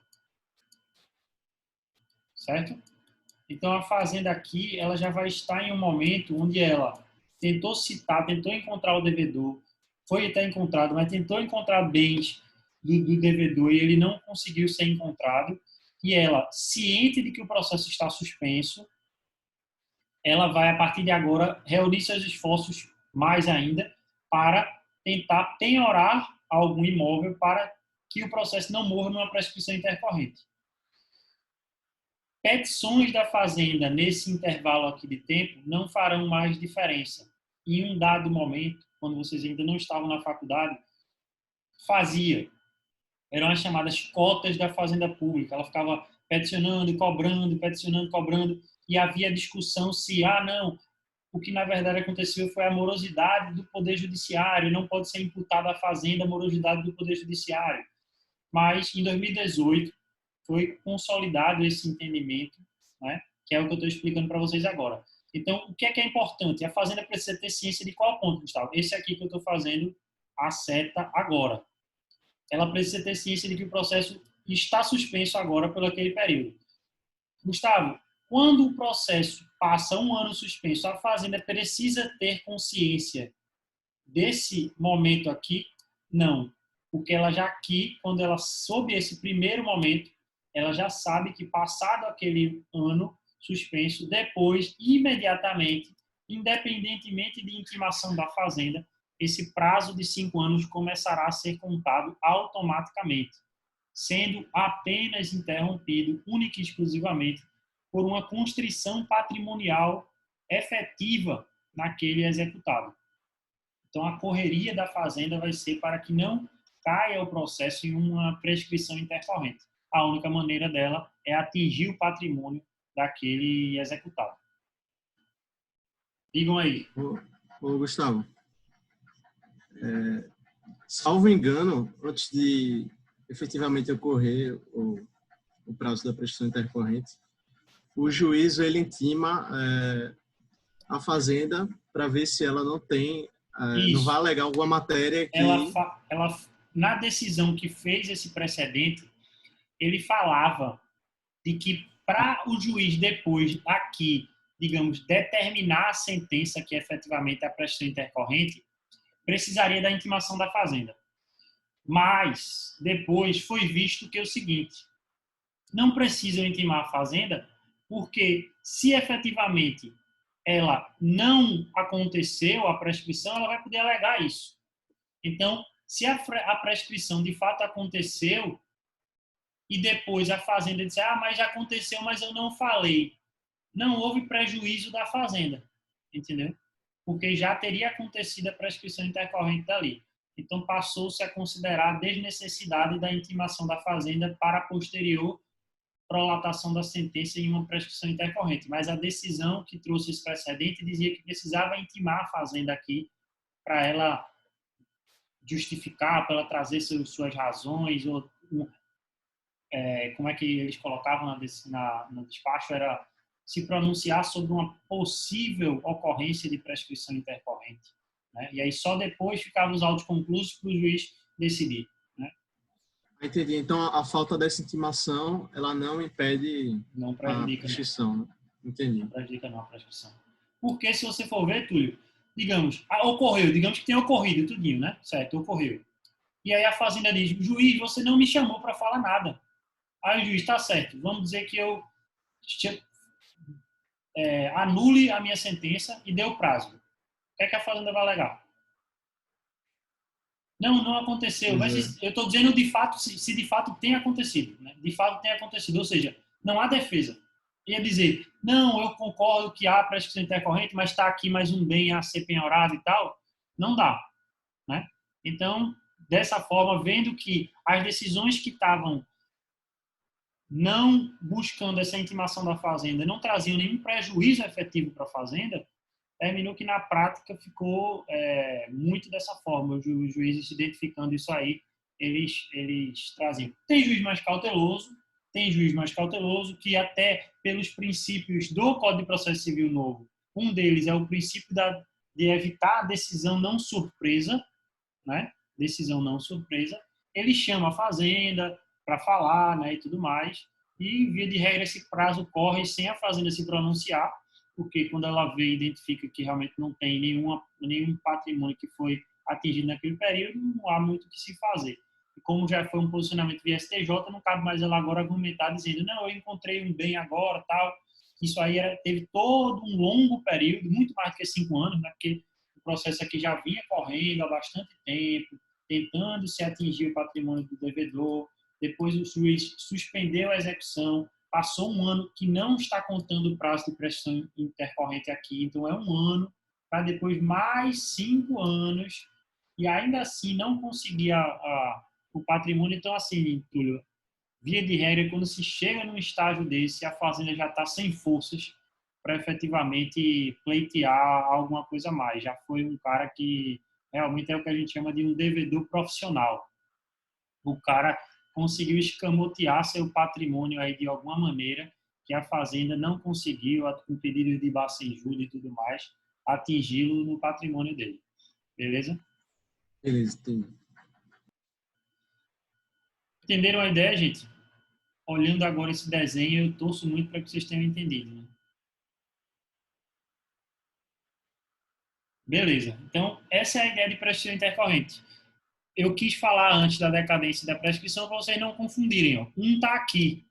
Certo? Então, a fazenda aqui, ela já vai estar em um momento onde ela tentou citar, tentou encontrar o devedor, foi até encontrado, mas tentou encontrar bens do devedor e ele não conseguiu ser encontrado, e ela, ciente de que o processo está suspenso, ela vai, a partir de agora, reunir seus esforços mais ainda para tentar penhorar algum imóvel para que o processo não morra numa prescrição intercorrente. Petições da fazenda nesse intervalo aqui de tempo não farão mais diferença. Em um dado momento, quando vocês ainda não estavam na faculdade, eram as chamadas cotas da fazenda pública. Ela ficava peticionando, cobrando, e havia discussão se, não, o que na verdade aconteceu foi a morosidade do Poder Judiciário, não pode ser imputada à fazenda a morosidade do Poder Judiciário. Mas, em 2018, foi consolidado esse entendimento, né, que é o que eu estou explicando para vocês agora. Então, o que é importante? A fazenda precisa ter ciência de qual ponto, Gustavo? Esse aqui que eu estou fazendo a seta agora. Ela precisa ter ciência de que o processo está suspenso agora por aquele período. Gustavo, quando o processo passa um ano suspenso, a fazenda precisa ter consciência desse momento aqui? Não. Porque ela já aqui, quando ela soube esse primeiro momento, ela já sabe que passado aquele ano suspenso, depois, imediatamente, independentemente de intimação da fazenda, esse prazo de 5 anos começará a ser contado automaticamente, sendo apenas interrompido, única e exclusivamente, por uma constrição patrimonial efetiva naquele executado. Então, a correria da fazenda vai ser para que não caia o processo em uma prescrição intercorrente. A única maneira dela é atingir o patrimônio daquele executado. Digam aí. Ô Gustavo, salvo engano, antes de efetivamente ocorrer o prazo da prescrição intercorrente, o juízo ele intima a fazenda para ver se ela não tem, não vai alegar alguma matéria que... Ela, na decisão que fez esse precedente, ele falava de que para o juiz depois aqui, digamos, determinar a sentença que efetivamente é a prescrição intercorrente, precisaria da intimação da fazenda. Mas depois foi visto que é o seguinte: não precisam intimar a fazenda, porque se efetivamente ela não aconteceu, a prescrição, ela vai poder alegar isso. Então, se a prescrição de fato aconteceu e depois a fazenda disser, mas já aconteceu, mas eu não falei, não houve prejuízo da fazenda, entendeu? Porque já teria acontecido a prescrição intercorrente dali. Então, passou-se a considerar a desnecessidade da intimação da fazenda para a posterior prolatação da sentença em uma prescrição intercorrente. Mas a decisão que trouxe esse precedente dizia que precisava intimar a fazenda aqui para ela justificar, para ela trazer suas razões, ou como é que eles colocavam no despacho, era se pronunciar sobre uma possível ocorrência de prescrição intercorrente, né? E aí só depois ficavam os autos conclusos para o juiz decidir, né? Entendi. Então, a falta dessa intimação, ela não impede a prescrição, né? Entendi. Não prejudica não a prescrição. Porque se você for ver, Túlio, digamos que tenha ocorrido tudinho, né? Certo, ocorreu. E aí a fazenda diz, juiz, você não me chamou para falar nada. Aí o juiz, está certo, vamos dizer que eu anule a minha sentença e dê o prazo. O que é que a fazenda vai alegar? Não aconteceu. Mas eu estou dizendo de fato, se de fato tem acontecido, né? De fato tem acontecido, ou seja, não há defesa. Ia dizer, não, eu concordo que há prescrição intercorrente, mas está aqui mais um bem a ser penhorado e tal. Não dá, né? Então, dessa forma, vendo que as decisões que estavam não buscando essa intimação da fazenda, não traziam nenhum prejuízo efetivo para a fazenda, terminou que na prática ficou muito dessa forma. Os juízes identificando isso aí, eles traziam. Tem juiz mais cauteloso que até pelos princípios do Código de Processo Civil Novo, um deles é o princípio de evitar a decisão não surpresa, né? Decisão não surpresa. Ele chama a fazenda para falar, né, e tudo mais, e via de regra esse prazo corre sem a fazenda se pronunciar, porque quando ela vê e identifica que realmente não tem nenhum patrimônio que foi atingido naquele período, não há muito o que se fazer. E como já foi um posicionamento via STJ, não cabe mais ela agora argumentar dizendo, não, eu encontrei um bem agora, tal. Isso aí teve todo um longo período, muito mais do que 5 anos, né? Porque o processo aqui já vinha correndo há bastante tempo, tentando se atingir o patrimônio do devedor. Depois o juiz suspendeu a execução, passou um ano que não está contando o prazo de prescrição intercorrente aqui, então é um ano, para depois mais 5 anos, e ainda assim não conseguir o patrimônio. Então, assim, Túlio, via de regra, quando se chega num estágio desse, a fazenda já está sem forças para efetivamente pleitear alguma coisa a mais. Já foi um cara que realmente é o que a gente chama de um devedor profissional. O cara conseguiu escamotear seu patrimônio aí de alguma maneira, que a fazenda não conseguiu, com pedido de baixa injúria e tudo mais, atingi-lo no patrimônio dele. Beleza? Beleza, entendi. Entenderam a ideia, gente? Olhando agora esse desenho, eu torço muito para que vocês tenham entendido, né? Beleza. Então, essa é a ideia de prescrição intercorrente. Eu quis falar antes da decadência e da prescrição para vocês não confundirem. Ó. Um está aqui.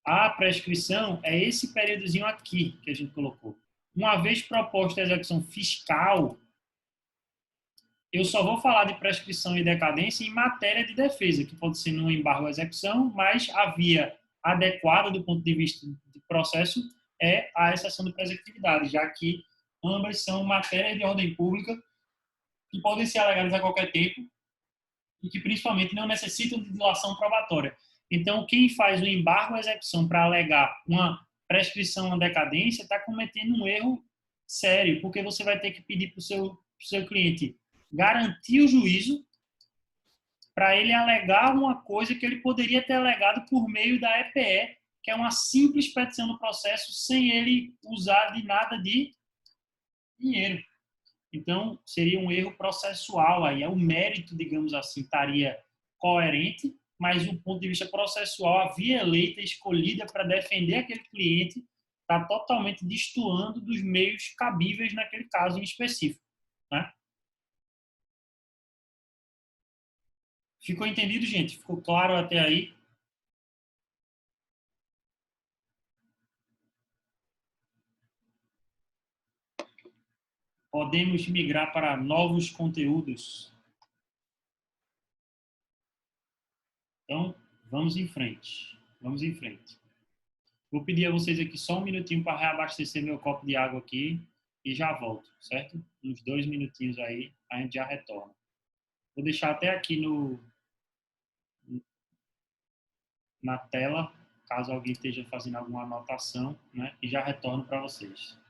A prescrição é esse períodozinho aqui que a gente colocou. Uma vez proposta a execução fiscal, eu só vou falar de prescrição e decadência em matéria de defesa, que pode ser no embargo à execução, mas a via adequada do ponto de vista do processo é a exceção de prescritividade, já que ambas são matérias de ordem pública que podem ser alegadas a qualquer tempo e que principalmente não necessitam de dilação probatória. Então, quem faz o embargo à execução para alegar uma prescrição à decadência está cometendo um erro sério, porque você vai ter que pedir para o seu cliente garantir o juízo para ele alegar uma coisa que ele poderia ter alegado por meio da EPE, que é uma simples petição no processo, sem ele usar de nada de dinheiro. Então, seria um erro processual aí. O mérito, digamos assim, estaria coerente, mas do ponto de vista processual, a via eleita escolhida para defender aquele cliente está totalmente destoando dos meios cabíveis naquele caso em específico. Né? Ficou entendido, gente? Ficou claro até aí? Podemos migrar para novos conteúdos. Então, vamos em frente. Vamos em frente. Vou pedir a vocês aqui só um minutinho para reabastecer meu copo de água aqui e já volto, certo? Uns 2 minutinhos aí, a gente já retorna. Vou deixar até aqui na tela, caso alguém esteja fazendo alguma anotação, né? E já retorno para vocês.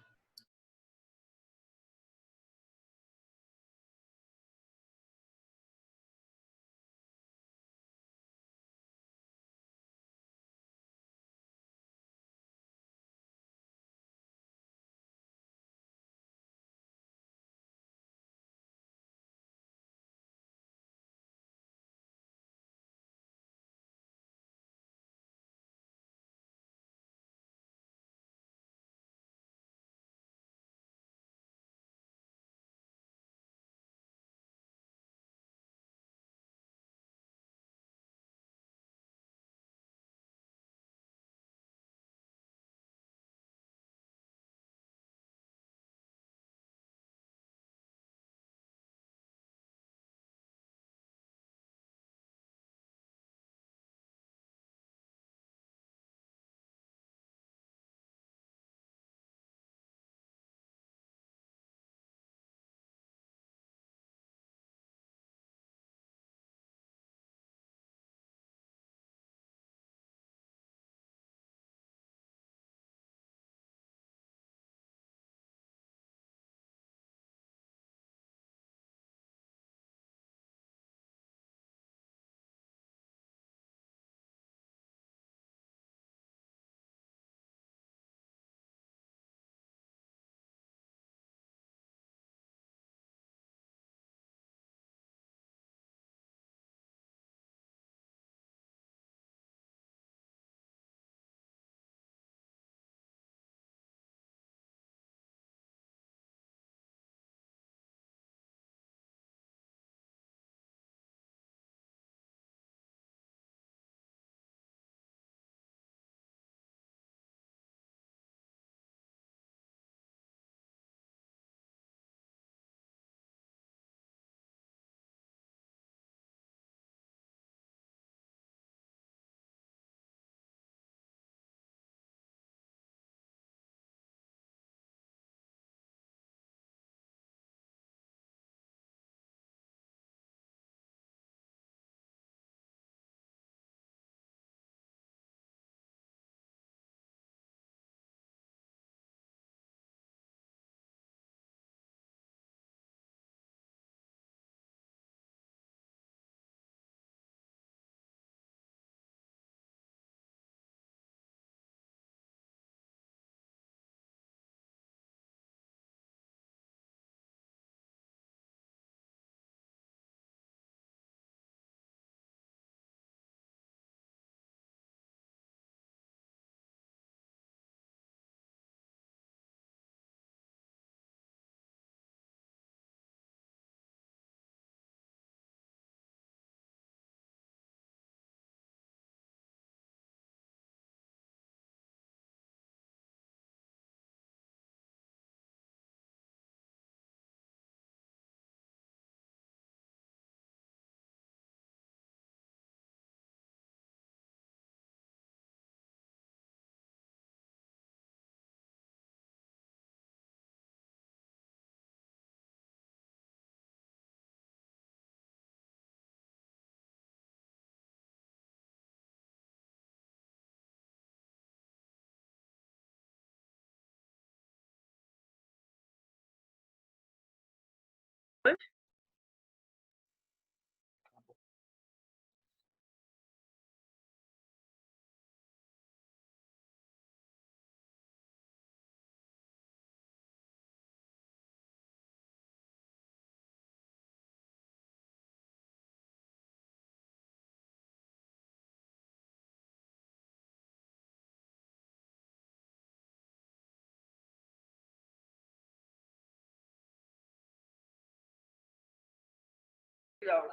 melhor.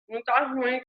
Não tá ruim.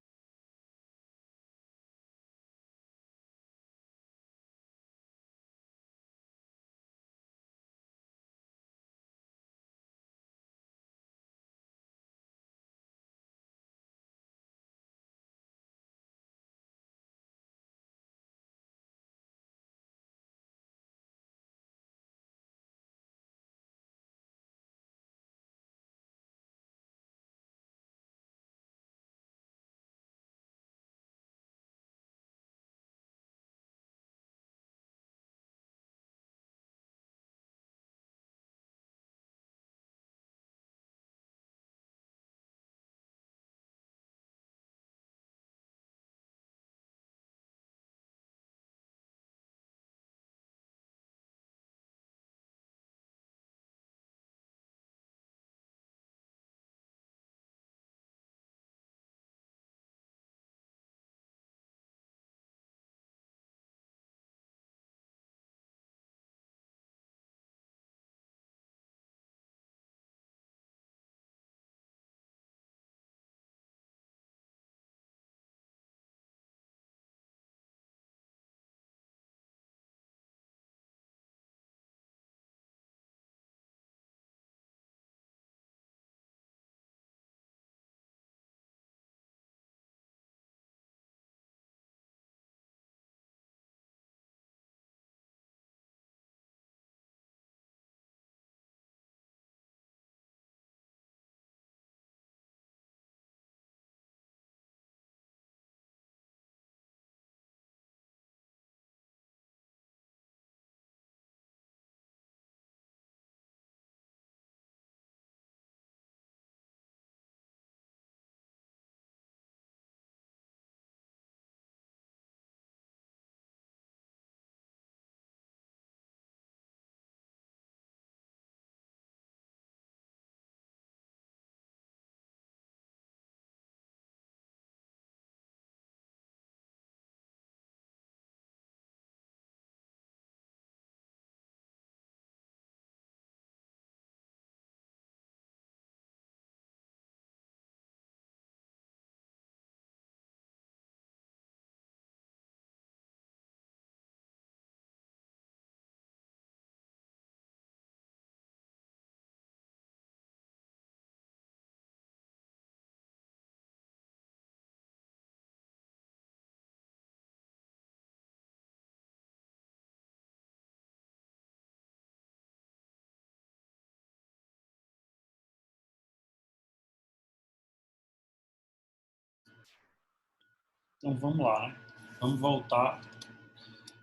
Então vamos lá, né? Vamos voltar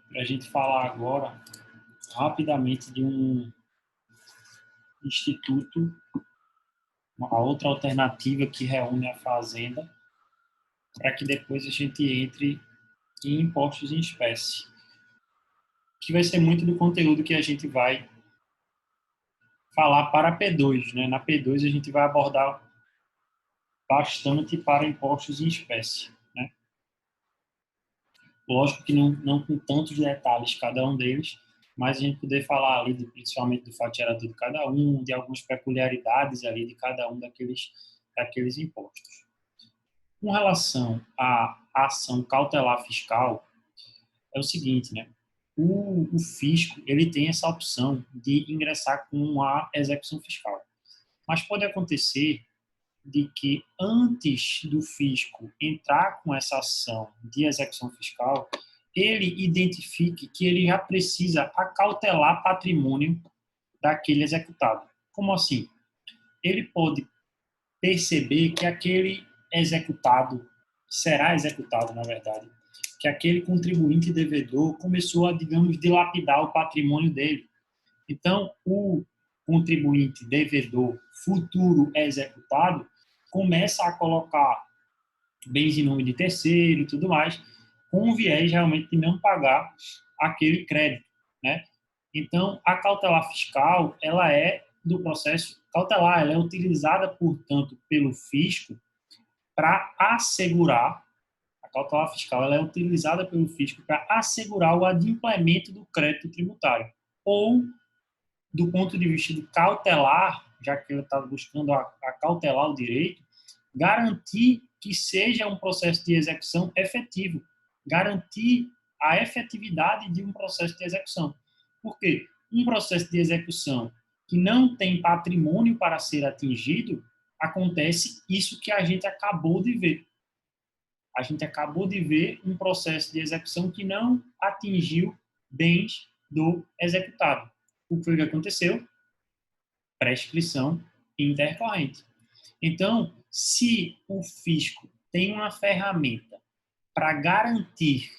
para a gente falar agora rapidamente de um instituto, uma outra alternativa que reúne a fazenda, para que depois a gente entre em impostos em espécie, que vai ser muito do conteúdo que a gente vai falar para a P2, né? Na P2 a gente vai abordar bastante para impostos em espécie, né? Lógico que não com tantos detalhes cada um deles, mas a gente poder falar ali principalmente do fato gerador de cada um, de algumas peculiaridades ali de cada um daqueles impostos. Com relação à ação cautelar fiscal, é o seguinte, né? O fisco, ele tem essa opção de ingressar com a execução fiscal. Mas pode acontecer de que antes do fisco entrar com essa ação de execução fiscal, ele identifique que ele já precisa acautelar patrimônio daquele executado. Como assim? Ele pode perceber que aquele executado, será executado, na verdade, que aquele contribuinte devedor começou a, digamos, dilapidar o patrimônio dele. Então, o contribuinte devedor futuro executado começa a colocar bens em nome de terceiro e tudo mais, com o viés realmente de não pagar aquele crédito, né? Então, a cautelar fiscal, ela é do processo cautelar, ela é utilizada, portanto, pelo fisco para assegurar, a cautelar fiscal, ela é utilizada pelo fisco para assegurar o adimplemento do crédito tributário, ou do ponto de vista de cautelar, já que ele está buscando a cautelar o direito, garantir que seja um processo de execução efetivo, garantir a efetividade de um processo de execução. Por quê? Um processo de execução que não tem patrimônio para ser atingido, acontece isso que a gente acabou de ver. A gente acabou de ver um processo de execução que não atingiu bens do executado. O que foi que aconteceu? Prescrição intercorrente. Então, se o fisco tem uma ferramenta para garantir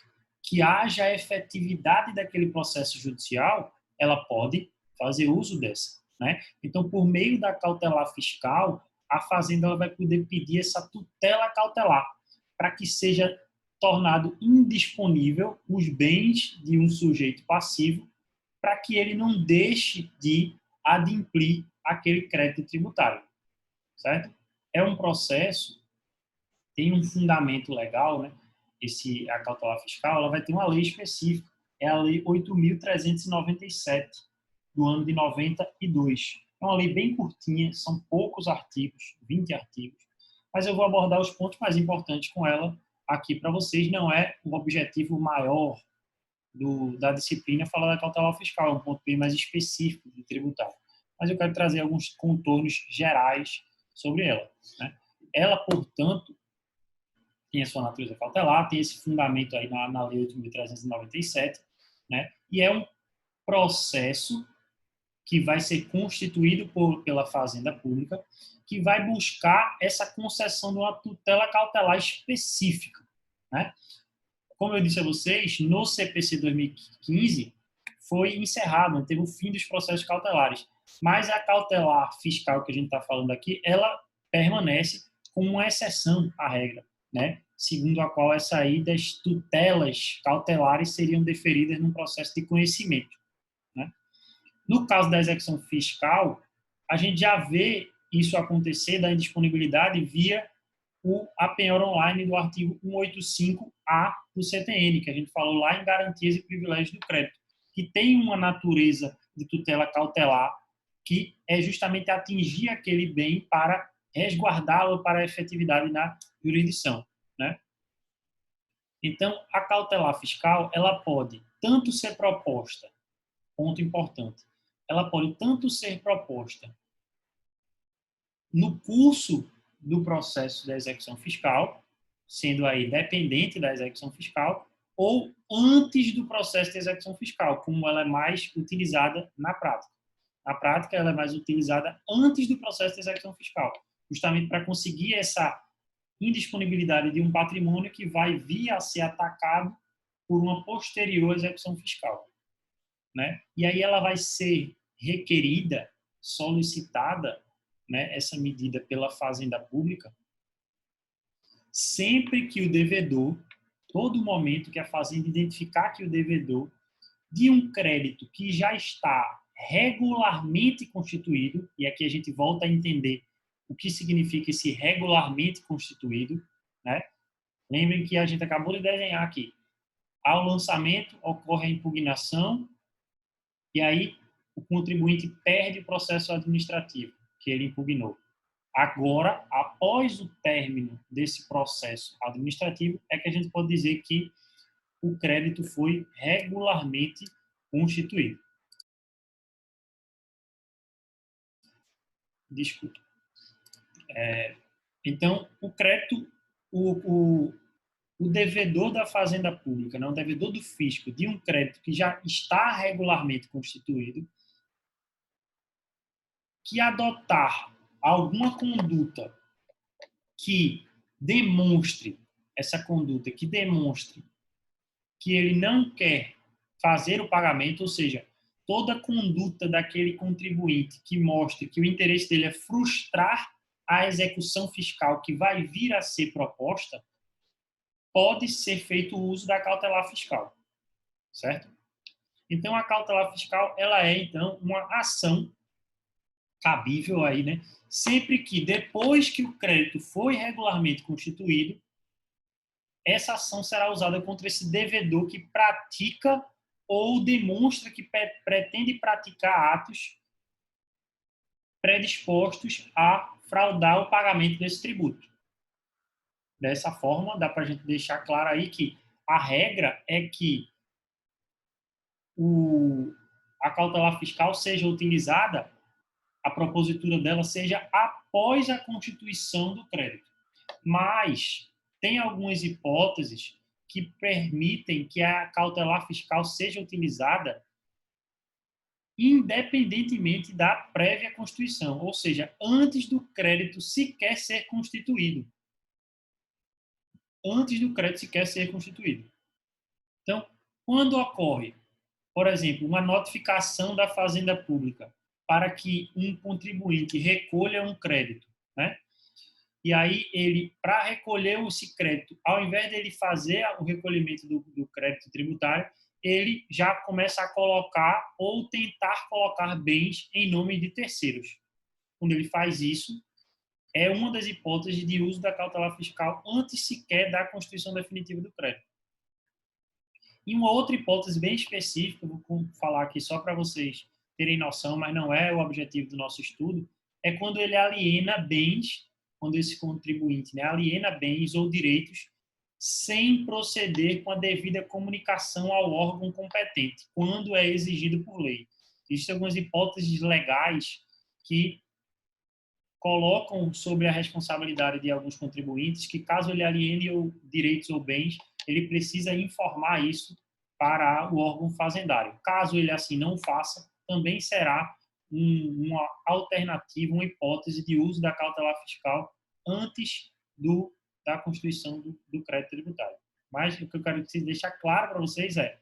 que haja efetividade daquele processo judicial, ela pode fazer uso dessa, né? Então, por meio da cautelar fiscal, a Fazenda ela vai poder pedir essa tutela cautelar para que seja tornado indisponível os bens de um sujeito passivo para que ele não deixe de adimplir aquele crédito tributário, certo? É um processo, tem um fundamento legal, né? A cautelar fiscal, ela vai ter uma lei específica, é a Lei 8.397, do ano de 92. É uma lei bem curtinha, são poucos artigos, 20 artigos, mas eu vou abordar os pontos mais importantes com ela aqui para vocês. Não é o objetivo maior da disciplina falar da cautelar fiscal, é um ponto bem mais específico do tributário. Mas eu quero trazer alguns contornos gerais sobre ela, né? Ela, portanto, tem a sua natureza cautelar, tem esse fundamento aí na Lei 8.397, né? E é um processo que vai ser constituído pela Fazenda Pública, que vai buscar essa concessão de uma tutela cautelar específica, né? Como eu disse a vocês, no CPC 2015 foi encerrado, teve o fim dos processos cautelares, mas a cautelar fiscal que a gente está falando aqui, ela permanece como uma exceção à regra, né? Segundo a qual as saídas tutelas cautelares seriam deferidas num processo de conhecimento, né? No caso da execução fiscal, a gente já vê isso acontecer da indisponibilidade via a penhora online do artigo 185A do CTN, que a gente falou lá em garantias e privilégios do crédito, que tem uma natureza de tutela cautelar que é justamente atingir aquele bem para resguardá-lo para a efetividade na jurisdição, né? Então, a cautelar fiscal, ela pode tanto ser proposta, ponto importante, ela pode tanto ser proposta no curso do processo da execução fiscal, sendo aí dependente da execução fiscal, ou antes do processo de execução fiscal, como ela é mais utilizada na prática. Na prática, ela é mais utilizada antes do processo de execução fiscal, justamente para conseguir essa indisponibilidade de um patrimônio que vai vir a ser atacado por uma posterior execução fiscal, né? E aí ela vai ser requerida, solicitada, né, essa medida pela Fazenda Pública, sempre que o devedor, todo momento que a Fazenda identificar que o devedor de um crédito que já está regularmente constituído, e aqui a gente volta a entender o que significa esse regularmente constituído, né? Lembrem que a gente acabou de desenhar aqui. Ao lançamento, ocorre a impugnação, e aí o contribuinte perde o processo administrativo que ele impugnou. Agora, após o término desse processo administrativo, é que a gente pode dizer que o crédito foi regularmente constituído. Desculpa. Então, o crédito, o devedor da Fazenda Pública, não, o devedor do fisco de um crédito que já está regularmente constituído, que adotar alguma conduta que demonstre, essa conduta que demonstre que ele não quer fazer o pagamento, ou seja, toda conduta daquele contribuinte que mostre que o interesse dele é frustrar a execução fiscal que vai vir a ser proposta, pode ser feito o uso da cautelar fiscal, certo? Então, a cautelar fiscal, ela é, então, uma ação cabível aí, né? Sempre que, depois que o crédito foi regularmente constituído, essa ação será usada contra esse devedor que pratica ou demonstra que pretende praticar atos predispostos a fraudar o pagamento desse tributo, Dessa forma, dá para a gente deixar claro aí que a regra é que a cautelar fiscal seja utilizada, a propositura dela seja após a constituição do crédito. Mas tem algumas hipóteses que permitem que a cautelar fiscal seja utilizada independentemente da prévia constituição, ou seja, antes do crédito sequer ser constituído. Antes do crédito sequer ser constituído. Então, quando ocorre, por exemplo, uma notificação da Fazenda Pública para que um contribuinte recolha um crédito, né? E aí ele, para recolher esse crédito, ao invés de ele fazer o recolhimento do crédito tributário, ele já começa a colocar ou tentar colocar bens em nome de terceiros. Quando ele faz isso, é uma das hipóteses de uso da cautelar fiscal antes sequer da constituição definitiva do crédito. E uma outra hipótese bem específica, vou falar aqui só para vocês terem noção, mas não é o objetivo do nosso estudo, é quando ele aliena bens, quando esse contribuinte, né, aliena bens ou direitos sem proceder com a devida comunicação ao órgão competente, quando é exigido por lei. Existem algumas hipóteses legais que colocam sobre a responsabilidade de alguns contribuintes que, caso ele aliene direitos ou bens, ele precisa informar isso para o órgão fazendário. Caso ele assim não faça, também será uma alternativa, uma hipótese de uso da cautelar fiscal antes da constituição do crédito tributário. Mas o que eu quero deixar claro para vocês é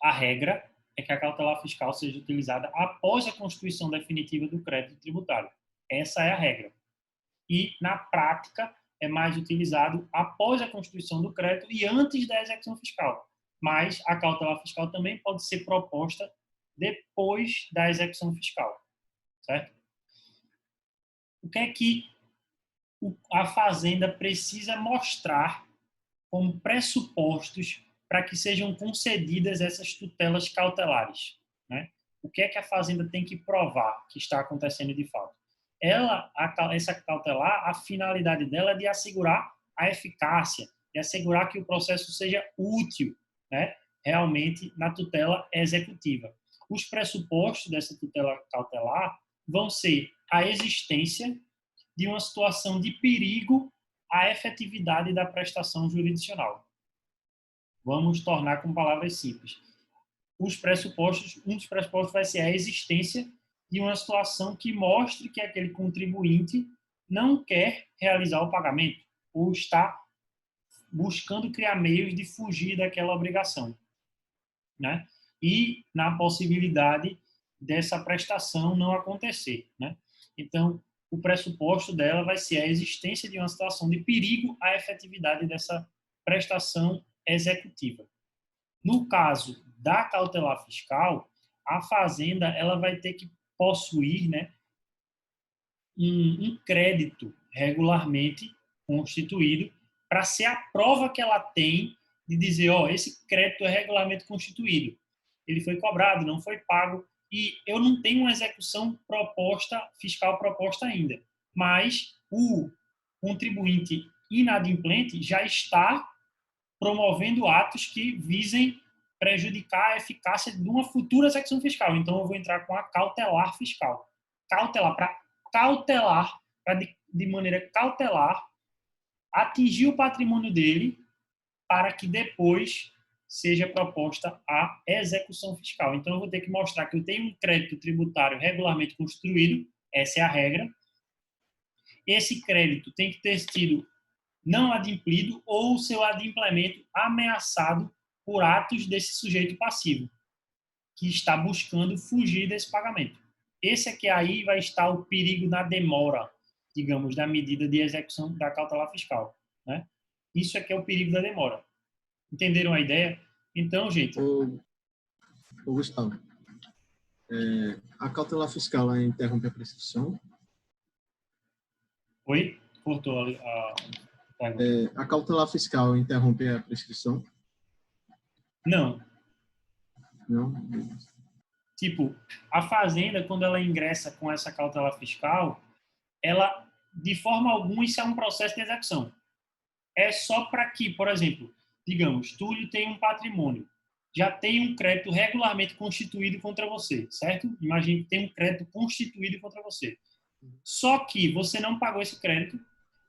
a regra é que a cautelar fiscal seja utilizada após a constituição definitiva do crédito tributário. Essa é a regra. E, na prática, é mais utilizado após a constituição do crédito e antes da execução fiscal. Mas a cautelar fiscal também pode ser proposta depois da execução fiscal. Certo? O que é que a Fazenda precisa mostrar como pressupostos para que sejam concedidas essas tutelas cautelares, né? O que é que a Fazenda tem que provar que está acontecendo de fato? Essa cautelar, a finalidade dela é de assegurar a eficácia, de assegurar que o processo seja útil, né, realmente na tutela executiva. Os pressupostos dessa tutela cautelar vão ser a existência de uma situação de perigo à efetividade da prestação jurisdicional. Vamos tornar com palavras simples. Um dos pressupostos vai ser a existência de uma situação que mostre que aquele contribuinte não quer realizar o pagamento ou está buscando criar meios de fugir daquela obrigação, né? E na possibilidade dessa prestação não acontecer, né? Então, o pressuposto dela vai ser a existência de uma situação de perigo à efetividade dessa prestação executiva. No caso da cautelar fiscal, a Fazenda ela vai ter que possuir, né, um crédito regularmente constituído para ser a prova que ela tem de dizer, esse crédito é regularmente constituído. Ele foi cobrado, não foi pago, e eu não tenho uma execução fiscal proposta ainda. Mas o contribuinte inadimplente já está promovendo atos que visem prejudicar a eficácia de uma futura execução fiscal. Então, eu vou entrar com a cautelar fiscal. Cautelar, de maneira cautelar, atingir o patrimônio dele para que depois seja proposta a execução fiscal. Então, eu vou ter que mostrar que eu tenho um crédito tributário regularmente constituído, essa é a regra. Esse crédito tem que ter sido não adimplido ou seu adimplemento ameaçado por atos desse sujeito passivo, que está buscando fugir desse pagamento. Esse aqui aí vai estar o perigo na demora, digamos, da medida de execução da cautelar fiscal, né? Isso aqui é o perigo da demora. Entenderam a ideia? Então, gente... Ô Gustavo, a cautelar fiscal ela interrompe a prescrição? Oi? Cortou a pergunta. A cautelar fiscal interrompe a prescrição? Não. Não? Tipo, a Fazenda, quando ela ingressa com essa cautelar fiscal, ela de forma alguma, isso é um processo de execução. É só para que, por exemplo, digamos, Túlio tem um patrimônio, já tem um crédito regularmente constituído contra você, certo? Imagine que tem um crédito constituído contra você. Só que você não pagou esse crédito,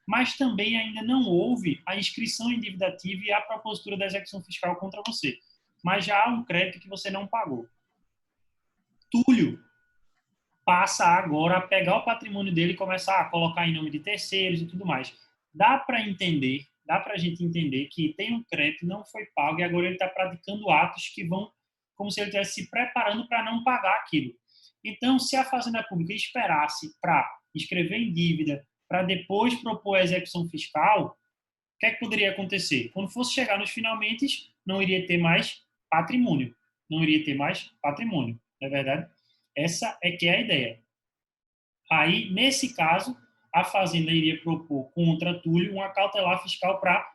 mas também ainda não houve a inscrição em dívida ativa e a propositura da execução fiscal contra você. Mas já há um crédito que você não pagou. Túlio passa agora a pegar o patrimônio dele e começar a colocar em nome de terceiros e tudo mais. Dá para entender, dá para a gente entender que tem um crédito, não foi pago e agora ele está praticando atos que vão, como se ele estivesse se preparando para não pagar aquilo. Então, se a Fazenda Pública esperasse para inscrever em dívida, para depois propor a execução fiscal, o que é que poderia acontecer? Quando fosse chegar nos finalmente, não iria ter mais patrimônio. Não iria ter mais patrimônio, não é verdade? Essa é que é a ideia. Aí, nesse caso, a Fazenda iria propor contra Túlio uma cautelar fiscal para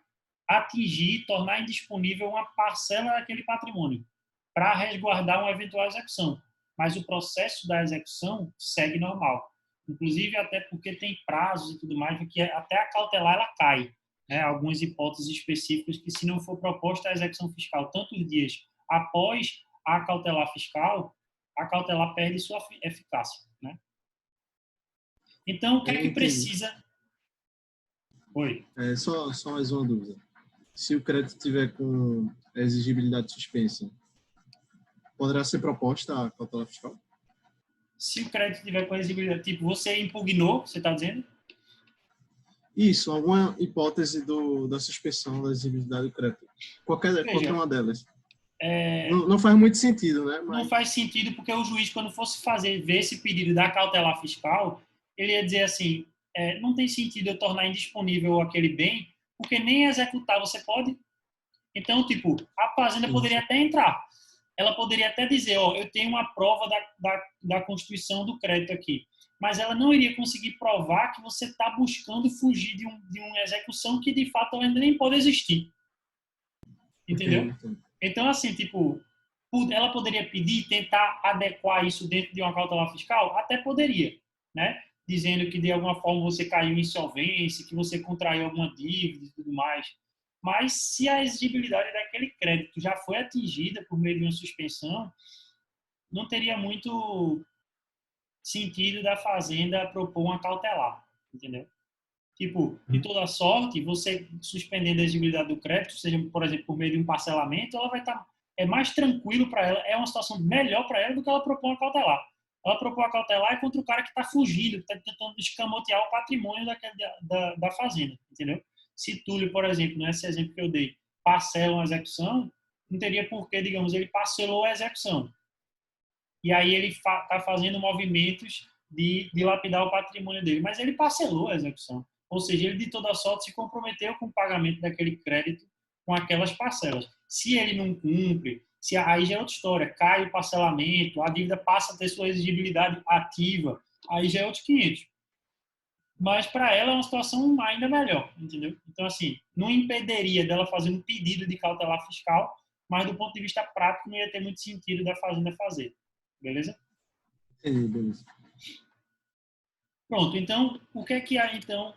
atingir, tornar indisponível uma parcela daquele patrimônio, para resguardar uma eventual execução. Mas o processo da execução segue normal. Inclusive, até porque tem prazos e tudo mais, que até a cautelar ela cai. Né? Algumas hipóteses específicas que, se não for proposta a execução fiscal tantos dias após a cautelar fiscal, a cautelar perde sua eficácia. Né? Então, o que é que precisa? Oi. Só mais uma dúvida. Se o crédito tiver com exigibilidade suspensa, poderá ser proposta a cautelar fiscal? Se o crédito tiver com exigibilidade, tipo, você impugnou, você está dizendo? Isso, alguma hipótese da suspensão da exigibilidade do crédito. Qualquer uma delas. Não faz muito sentido, né? Não faz sentido, porque o juiz, quando fosse ver esse pedido da cautelar fiscal, ele ia dizer assim, não tem sentido eu tornar indisponível aquele bem, porque nem executar você pode. Então, tipo, a Fazenda poderia até entrar. Ela poderia até dizer, eu tenho uma prova da constituição do crédito aqui. Mas ela não iria conseguir provar que você está buscando fugir de uma execução que, de fato, ainda nem pode existir. Entendeu? Então, assim, tipo, ela poderia pedir, tentar adequar isso dentro de uma cautelar fiscal? Até poderia, né? Dizendo que, de alguma forma, você caiu em insolvência, que você contraiu alguma dívida e tudo mais. Mas, se a exigibilidade daquele crédito já foi atingida por meio de uma suspensão, não teria muito sentido da Fazenda propor uma cautelar, entendeu? Tipo, de toda sorte, você suspendendo a exigibilidade do crédito, seja, por exemplo, por meio de um parcelamento, ela vai estar mais tranquilo para ela, é uma situação melhor para ela do que ela propor uma cautelar. Ela propõe a cautelar contra o cara que está fugindo, que está tentando escamotear o patrimônio da Fazenda, entendeu? Se Túlio, por exemplo, nesse exemplo que eu dei, parcela uma execução, não teria por que, digamos, ele parcelou a execução. E aí ele está fazendo movimentos de dilapidar o patrimônio dele. Mas ele parcelou a execução. Ou seja, ele de toda sorte se comprometeu com o pagamento daquele crédito com aquelas parcelas. Se ele não cumpre, aí já é outra história. Cai o parcelamento, a dívida passa a ter sua exigibilidade ativa, aí já é outros 500. Mas para ela é uma situação ainda melhor, entendeu? Então, assim, não impediria dela fazer um pedido de cautelar fiscal, mas do ponto de vista prático não ia ter muito sentido da Fazenda fazer. Beleza? Beleza. Pronto, então, o que é que então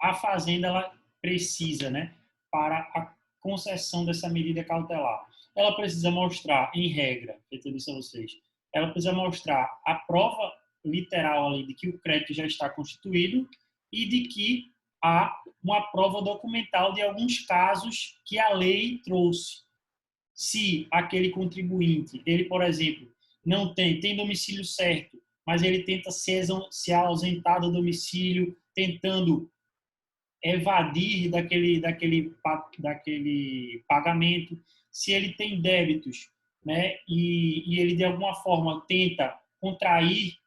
a Fazenda ela precisa, né, para a concessão dessa medida cautelar? Ela precisa mostrar, em regra, que eu disse a vocês, ela precisa mostrar a prova literal ali de que o crédito já está constituído e de que há uma prova documental de alguns casos que a lei trouxe. Se aquele contribuinte, ele, por exemplo, não tem domicílio certo, mas ele tenta se ausentar do domicílio, tentando evadir daquele pagamento. Se ele tem débitos, né, e ele, de alguma forma, tenta contrair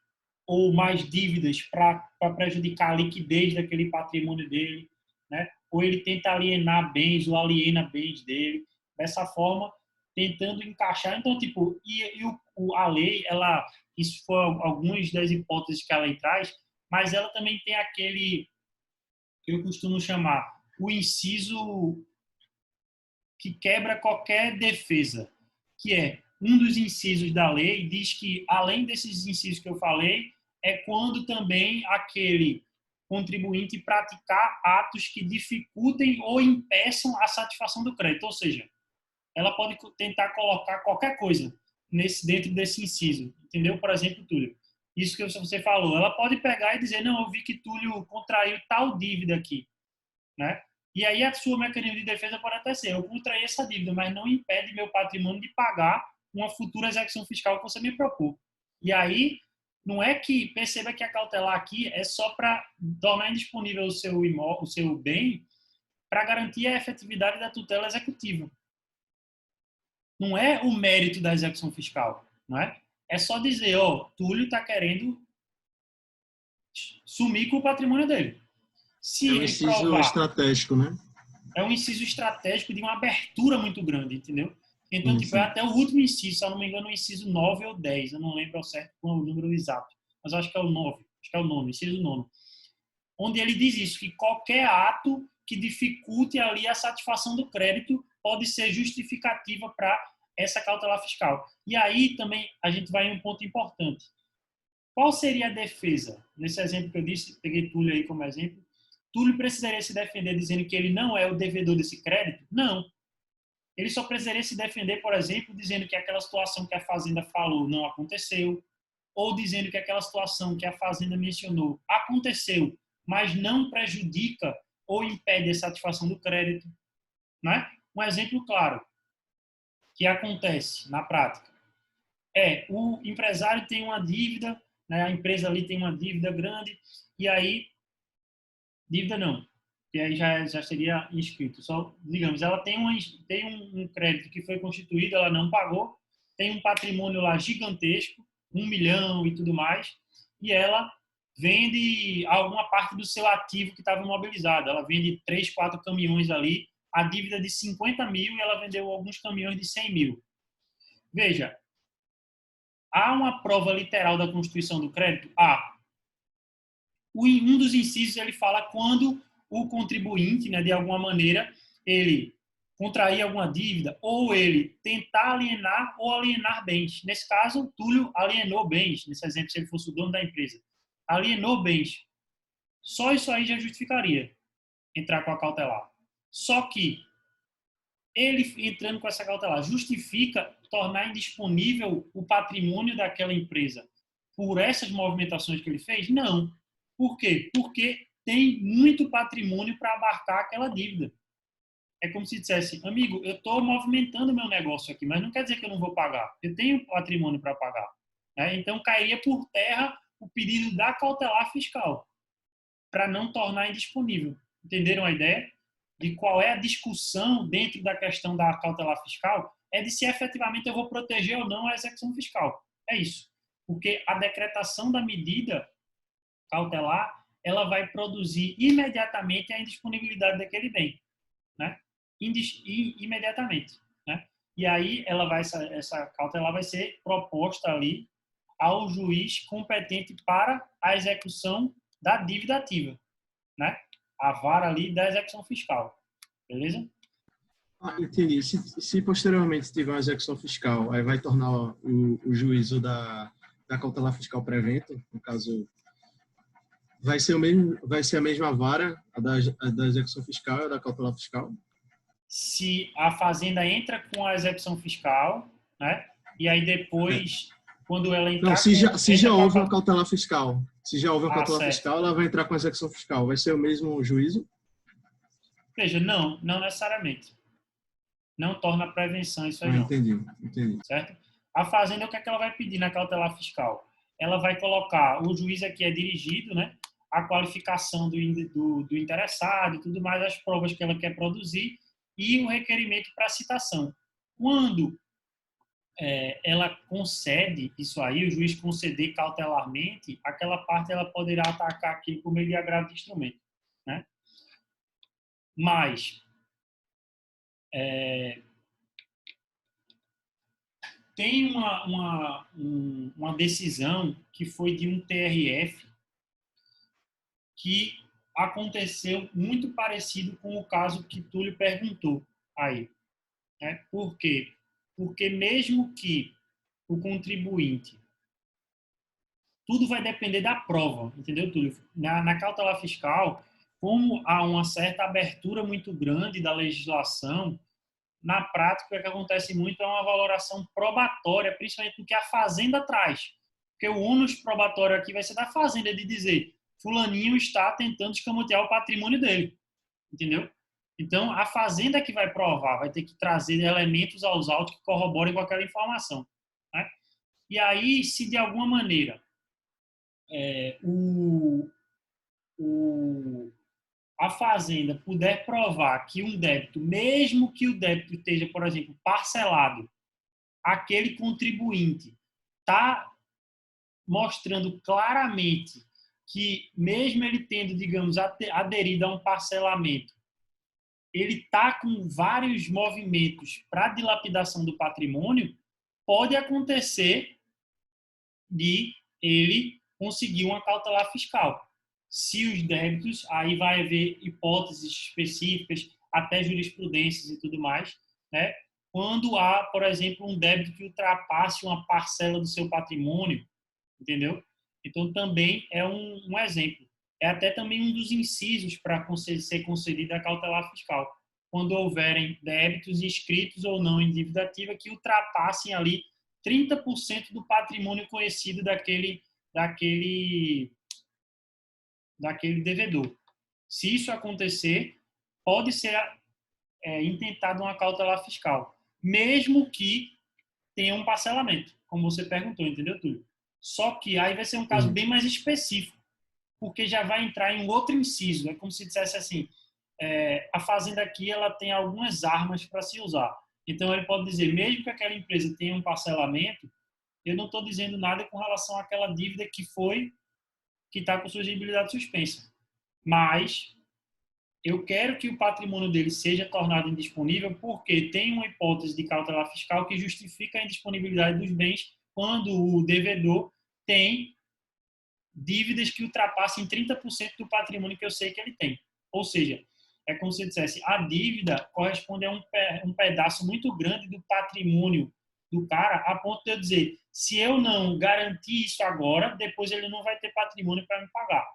ou mais dívidas para prejudicar a liquidez daquele patrimônio dele, né, ou ele tenta alienar bens ou aliena bens dele, dessa forma, tentando encaixar. Então, tipo, a lei, isso foi algumas das hipóteses que a lei traz, mas ela também tem aquele que eu costumo chamar o inciso que quebra qualquer defesa, que é um dos incisos da lei, diz que, além desses incisos que eu falei, é quando também aquele contribuinte praticar atos que dificultem ou impeçam a satisfação do crédito. Ou seja, ela pode tentar colocar qualquer coisa dentro desse inciso. Entendeu? Por exemplo, Túlio, isso que você falou, ela pode pegar e dizer, não, eu vi que Túlio contraiu tal dívida aqui, né? E aí a sua mecanismo de defesa pode até ser, eu contraí essa dívida, mas não impede meu patrimônio de pagar uma futura execução fiscal que você me propôs. E aí, não é que, perceba que a cautelar aqui é só para tornar indisponível o seu imóvel, o seu bem, para garantir a efetividade da tutela executiva. Não é o mérito da execução fiscal, não é? É só dizer, ó, Túlio está querendo sumir com o patrimônio dele. Se É um ele inciso provar, estratégico, né? é um inciso estratégico de uma abertura muito grande, entendeu? Então, Sim, tipo, é sim. até o último inciso, se eu não me engano, o inciso 9 ou 10, eu não lembro ao certo qual é o número exato, mas acho que é o 9, acho que é o 9, inciso 9, onde ele diz isso, que qualquer ato que dificulte ali a satisfação do crédito pode ser justificativa para essa cautelar fiscal. E aí também a gente vai em um ponto importante. Qual seria a defesa? Nesse exemplo que eu disse, peguei Túlio aí como exemplo, Túlio precisaria se defender dizendo que ele não é o devedor desse crédito? Não. Ele só precisaria se defender, por exemplo, dizendo que aquela situação que a Fazenda falou não aconteceu, ou dizendo que aquela situação que a Fazenda mencionou aconteceu, mas não prejudica ou impede a satisfação do crédito, né? Um exemplo claro que acontece na prática é o empresário tem uma dívida, né? A empresa ali tem uma dívida grande e aí dívida não, que aí já seria inscrito. Só, digamos, ela tem um crédito que foi constituído, ela não pagou, tem um patrimônio lá gigantesco, 1 milhão e tudo mais, e ela vende alguma parte do seu ativo que estava imobilizado. Ela vende 3, 4 caminhões ali, a dívida de 50 mil e ela vendeu alguns caminhões de 100 mil. Veja, há uma prova literal da constituição do crédito? Há. Um dos incisos ele fala quando o contribuinte, né, de alguma maneira, ele contrair alguma dívida ou ele tentar alienar ou alienar bens. Nesse caso, Túlio alienou bens. Nesse exemplo, se ele fosse o dono da empresa, alienou bens. Só isso aí já justificaria entrar com a cautelar. Só que ele entrando com essa cautelar justifica tornar indisponível o patrimônio daquela empresa por essas movimentações que ele fez? Não. Por quê? Porque tem muito patrimônio para abarcar aquela dívida. É como se dissesse, amigo, eu estou movimentando meu negócio aqui, mas não quer dizer que eu não vou pagar. Eu tenho patrimônio para pagar. Né? Então, cairia por terra o pedido da cautelar fiscal para não tornar indisponível. Entenderam a ideia? De qual é a discussão dentro da questão da cautelar fiscal? É de se efetivamente eu vou proteger ou não a execução fiscal. É isso. Porque a decretação da medida cautelar, ela vai produzir imediatamente a indisponibilidade daquele bem, né? Imediatamente, né? E aí essa cautelar vai ser proposta ali ao juiz competente para a execução da dívida ativa, né? A vara ali da execução fiscal, beleza? Entendi. Se posteriormente tiver uma execução fiscal, aí vai tornar o juízo da cautelar fiscal pré-evento, no caso, vai ser a mesma vara a da execução fiscal e a da cautelar fiscal? Se a Fazenda entra com a execução fiscal, né? E aí depois, quando ela entrar... Não, se já houve a cautelar fiscal, certo. fiscal, ela vai entrar com a execução fiscal. Vai ser o mesmo juízo? Veja, não necessariamente. Não torna prevenção isso aí, não. Entendi. Certo? A Fazenda, o que é que ela vai pedir na cautelar fiscal? Ela vai colocar, o juiz aqui é dirigido, né? A qualificação do interessado e tudo mais, as provas que ela quer produzir e o requerimento para citação. Quando ela concede isso aí, o juiz conceder cautelarmente, aquela parte ela poderá atacar aqui por meio de agravo de instrumento, né? Mas tem uma decisão que foi de um TRF que aconteceu muito parecido com o caso que Túlio perguntou aí. Né? Por quê? Porque mesmo que o contribuinte tudo vai depender da prova, entendeu, Túlio? Na cautelar fiscal, como há uma certa abertura muito grande da legislação, na prática, o que acontece muito é uma valoração probatória, principalmente do que a Fazenda traz. Porque o ônus probatório aqui vai ser da Fazenda, de dizer fulaninho está tentando escamotear o patrimônio dele, entendeu? Então, a Fazenda que vai provar, vai ter que trazer elementos aos autos que corroborem com aquela informação, né? E aí, se de alguma maneira a Fazenda puder provar que um débito, mesmo que o débito esteja, por exemplo, parcelado, aquele contribuinte está mostrando claramente que, mesmo ele tendo, digamos, aderido a um parcelamento, ele está com vários movimentos para dilapidação do patrimônio, pode acontecer de ele conseguir uma cautelar fiscal. Se os débitos, aí vai haver hipóteses específicas, até jurisprudências e tudo mais, né? Quando há, por exemplo, um débito que ultrapasse uma parcela do seu patrimônio, entendeu? Então, também é um exemplo. É até também um dos incisos para ser concedida a cautelar fiscal, quando houverem débitos inscritos ou não em dívida ativa que ultrapassem ali 30% do patrimônio conhecido daquele devedor. Se isso acontecer, pode ser intentada uma cautelar fiscal, mesmo que tenha um parcelamento, como você perguntou, entendeu, Túlio? Só que aí vai ser um caso bem mais específico, porque já vai entrar em um outro inciso. É como se dissesse assim, a Fazenda aqui ela tem algumas armas para se usar. Então, ele pode dizer, mesmo que aquela empresa tenha um parcelamento, eu não estou dizendo nada com relação àquela dívida que está com surgibilidade suspensa. Mas eu quero que o patrimônio dele seja tornado indisponível porque tem uma hipótese de cautelar fiscal que justifica a indisponibilidade dos bens quando o devedor tem dívidas que ultrapassem 30% do patrimônio que eu sei que ele tem. Ou seja, é como se eu dissesse, a dívida corresponde a um pedaço muito grande do patrimônio do cara, a ponto de eu dizer, se eu não garantir isso agora, depois ele não vai ter patrimônio para me pagar.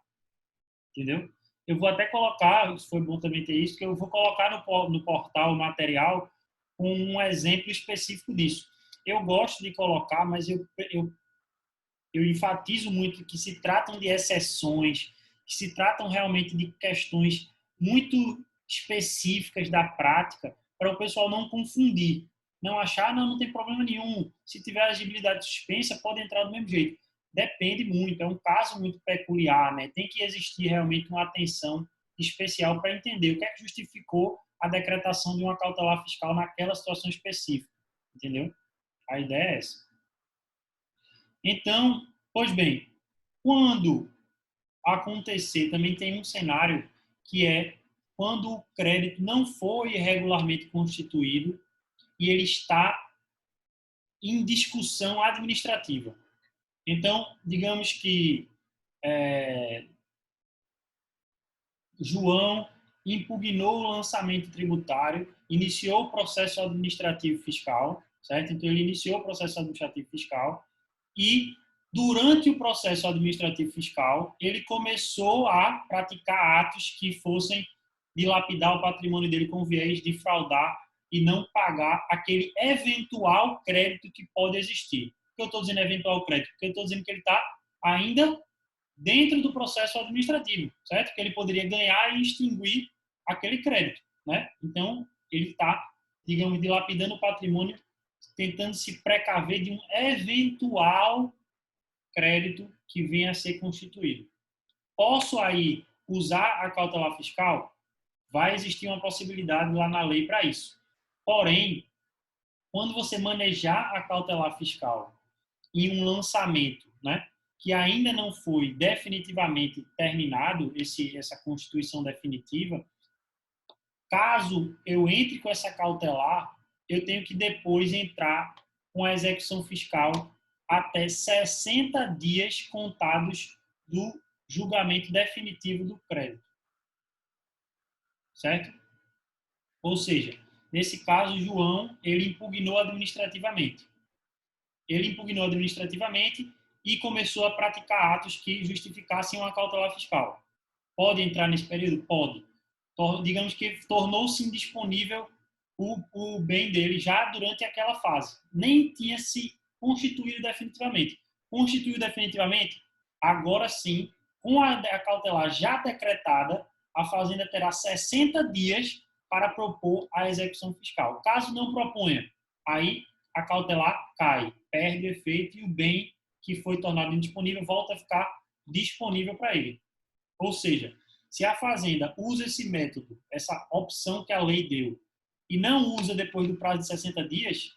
Entendeu? Eu vou até colocar, foi bom também ter isso, que eu vou colocar no portal material um exemplo específico disso. Eu gosto de colocar, mas eu enfatizo muito que se tratam de exceções, que se tratam realmente de questões muito específicas da prática, para o pessoal não confundir. Não achar, não tem problema nenhum. Se tiver elegibilidade suspensa, pode entrar do mesmo jeito. Depende muito, é um caso muito peculiar, né? Tem que existir realmente uma atenção especial para entender o que é que justificou a decretação de uma cautelar fiscal naquela situação específica, entendeu? A ideia é essa. Então, pois bem, quando acontecer, também tem um cenário que é quando o crédito não foi irregularmente constituído e ele está em discussão administrativa. Então, digamos que João impugnou o lançamento tributário, iniciou o processo administrativo fiscal, certo? Então, ele iniciou o processo administrativo fiscal e, durante o processo administrativo fiscal, ele começou a praticar atos que fossem dilapidar o patrimônio dele com viés de fraudar e não pagar aquele eventual crédito que pode existir. Por que eu estou dizendo eventual crédito? Porque eu estou dizendo que ele está ainda dentro do processo administrativo, certo? Que ele poderia ganhar e extinguir aquele crédito, né? Então, ele está, digamos, dilapidando o patrimônio, tentando se precaver de um eventual crédito que venha a ser constituído. Posso aí usar a cautelar fiscal? Vai existir uma possibilidade lá na lei para isso. Porém, quando você manejar a cautelar fiscal em um lançamento, né, que ainda não foi definitivamente terminado, essa constituição definitiva, caso eu entre com essa cautelar, eu tenho que depois entrar com a execução fiscal até 60 dias contados do julgamento definitivo do crédito. Certo? Ou seja, nesse caso, João, ele impugnou administrativamente. Ele impugnou administrativamente e começou a praticar atos que justificassem uma cautelar fiscal. Pode entrar nesse período? Pode. Digamos que tornou-se indisponível o bem dele já durante aquela fase. Nem tinha se constituído definitivamente. Constituiu definitivamente? Agora sim, com a cautelar já decretada, a Fazenda terá 60 dias para propor a execução fiscal. Caso não proponha, aí a cautelar cai, perde o efeito e o bem que foi tornado indisponível volta a ficar disponível para ele. Ou seja, se a Fazenda usa esse método, essa opção que a lei deu, e não usa depois do prazo de 60 dias,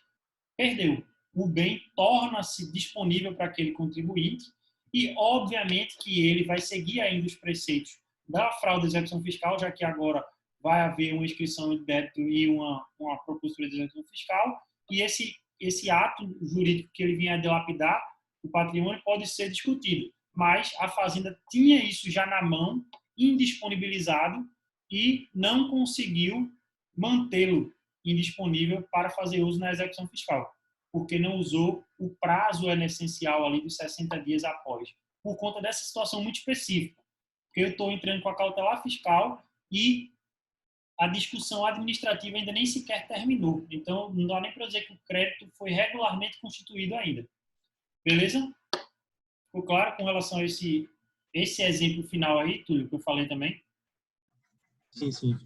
perdeu. O bem torna-se disponível para aquele contribuinte e, obviamente, que ele vai seguir ainda os preceitos da fraude de execução fiscal, já que agora vai haver uma inscrição de débito e uma propositura de execução fiscal, e esse ato jurídico que ele vinha a dilapidar o patrimônio pode ser discutido. Mas a Fazenda tinha isso já na mão, indisponibilizado, e não conseguiu mantê-lo indisponível para fazer uso na execução fiscal, porque não usou o prazo essencial ali dos 60 dias após, por conta dessa situação muito específica. Porque eu estou entrando com a cautelar fiscal e a discussão administrativa ainda nem sequer terminou. Então, não dá nem para dizer que o crédito foi regularmente constituído ainda. Beleza? Ficou claro com relação a esse exemplo final aí, Túlio, que eu falei também? Sim, sim.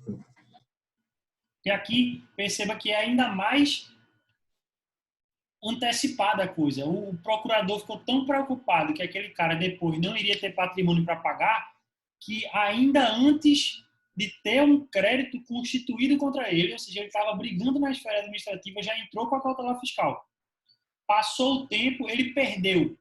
E aqui, perceba que é ainda mais antecipada a coisa. O procurador ficou tão preocupado que aquele cara depois não iria ter patrimônio para pagar, que ainda antes de ter um crédito constituído contra ele, ou seja, ele estava brigando na esfera administrativa, já entrou com a cautelar fiscal. Passou o tempo, ele perdeu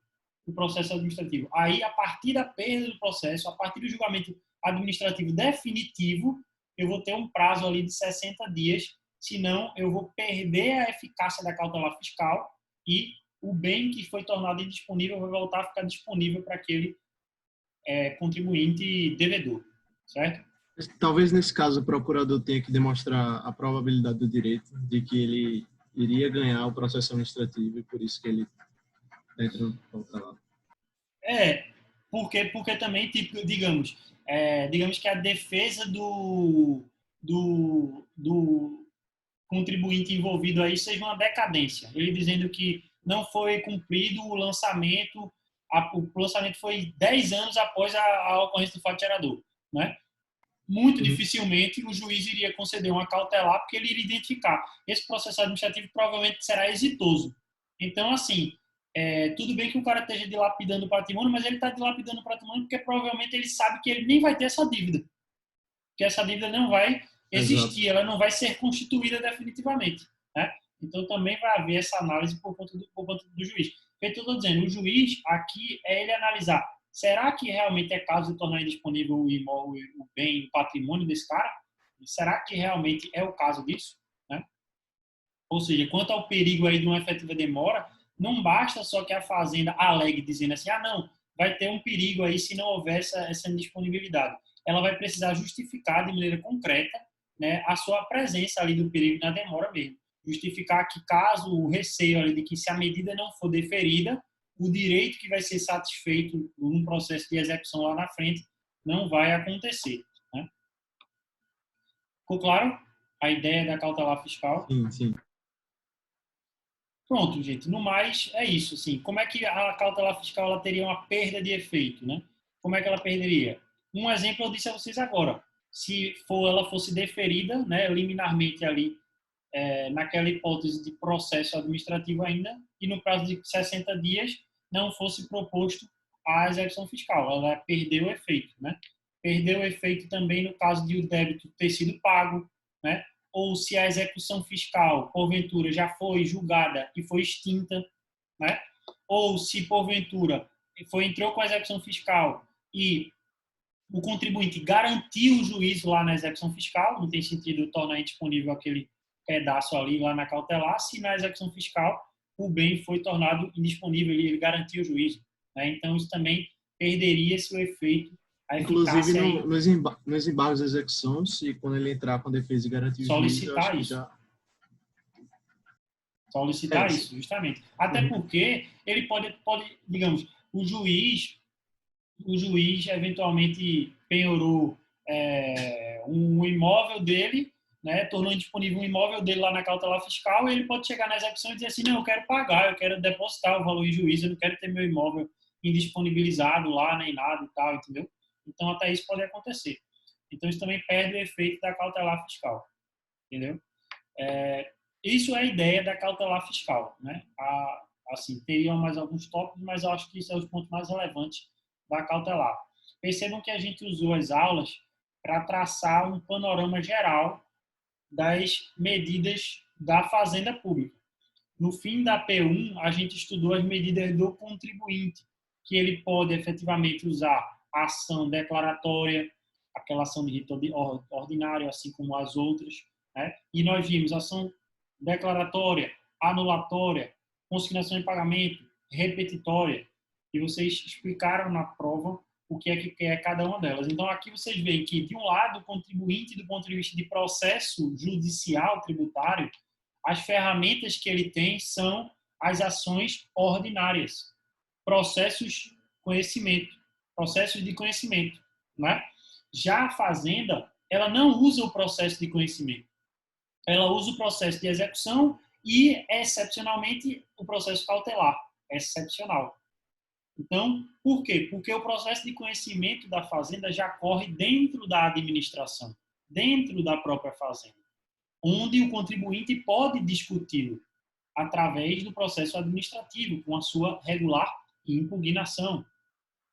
o processo administrativo. Aí, a partir da perda do processo, a partir do julgamento administrativo definitivo, eu vou ter um prazo ali de 60 dias, senão eu vou perder a eficácia da cautelar fiscal e o bem que foi tornado indisponível vai voltar a ficar disponível para aquele contribuinte devedor, certo? Talvez nesse caso o procurador tenha que demonstrar a probabilidade do direito de que ele iria ganhar o processo administrativo e por isso que ele entra no cautelar. Porque também, tipo, digamos que a defesa do contribuinte envolvido aí seja uma decadência. Ele dizendo que não foi cumprido o lançamento foi 10 anos após a ocorrência do fato gerador, né? Muito dificilmente o juiz iria conceder uma cautelar porque ele iria identificar. Esse processo administrativo provavelmente será exitoso. Então, assim, tudo bem que o cara esteja dilapidando o patrimônio, mas ele está dilapidando o patrimônio porque provavelmente ele sabe que ele nem vai ter essa dívida. Que essa dívida não vai existir, ela não vai ser constituída definitivamente, né? Então, também vai haver essa análise por conta do juiz. Feito eu estou dizendo, o juiz aqui é ele analisar, será que realmente é caso de tornar indisponível o bem, o patrimônio desse cara? Será que realmente é o caso disso? Né? Ou seja, quanto ao perigo aí de uma efetiva demora, não basta só que a Fazenda alegue dizendo assim, não, vai ter um perigo aí se não houver essa indisponibilidade. Ela vai precisar justificar de maneira concreta, né, a sua presença ali do perigo na demora mesmo. Justificar que caso o receio ali de que se a medida não for deferida, o direito que vai ser satisfeito num processo de execução lá na frente não vai acontecer. Né? Ficou claro a ideia da cautelar fiscal? Sim, sim. Pronto, gente. No mais, é isso. Assim. Como é que a cautelar fiscal ela teria uma perda de efeito? Né? Como é que ela perderia? Um exemplo eu disse a vocês agora. Se ela fosse deferida, né, liminarmente ali, naquela hipótese de processo administrativo ainda, e no prazo de 60 dias não fosse proposto a execução fiscal. Ela perdeu o efeito. Né? Perdeu o efeito também no caso de o débito ter sido pago, né? Ou se a execução fiscal, porventura, já foi julgada e foi extinta, né? Ou se, porventura, entrou com a execução fiscal e o contribuinte garantiu o juízo lá na execução fiscal, não tem sentido tornar indisponível aquele pedaço ali lá na cautelar, se na execução fiscal o bem foi tornado indisponível e ele garantiu o juízo. Né? Então, isso também perderia seu efeito. Inclusive, nos embargos de execução, se quando ele entrar com a defesa e garantir o juízo, solicitar isso. Solicitar isso, justamente. Até porque ele pode, digamos, o juiz eventualmente penhorou um imóvel dele, né, tornou indisponível um imóvel dele lá na cautelar fiscal, e ele pode chegar na execução e dizer assim, não, eu quero pagar, eu quero depositar o valor em juízo, eu não quero ter meu imóvel indisponibilizado lá, nem nada e tal, entendeu? Então, até isso pode acontecer. Então, isso também perde o efeito da cautelar fiscal, entendeu? Isso é a ideia da cautelar fiscal, né? Assim, teriam mais alguns tópicos, mas eu acho que isso é os pontos mais relevantes da cautelar. Percebam que a gente usou as aulas para traçar um panorama geral das medidas da Fazenda Pública. No fim da P1, a gente estudou as medidas do contribuinte, que ele pode efetivamente usar a ação declaratória, aquela ação de rito ordinário, assim como as outras, né? E nós vimos ação declaratória, anulatória, consignação de pagamento, repetitória, e vocês explicaram na prova o que é cada uma delas. Então, aqui vocês veem que, de um lado, o contribuinte, do ponto de vista de processo judicial tributário, as ferramentas que ele tem são as ações ordinárias, processos de conhecimento, né? Já a Fazenda, ela não usa o processo de conhecimento. Ela usa o processo de execução e, excepcionalmente, o processo cautelar. Excepcional. Então, por quê? Porque o processo de conhecimento da Fazenda já corre dentro da administração, dentro da própria Fazenda, onde o contribuinte pode discuti-lo através do processo administrativo, com a sua regular impugnação,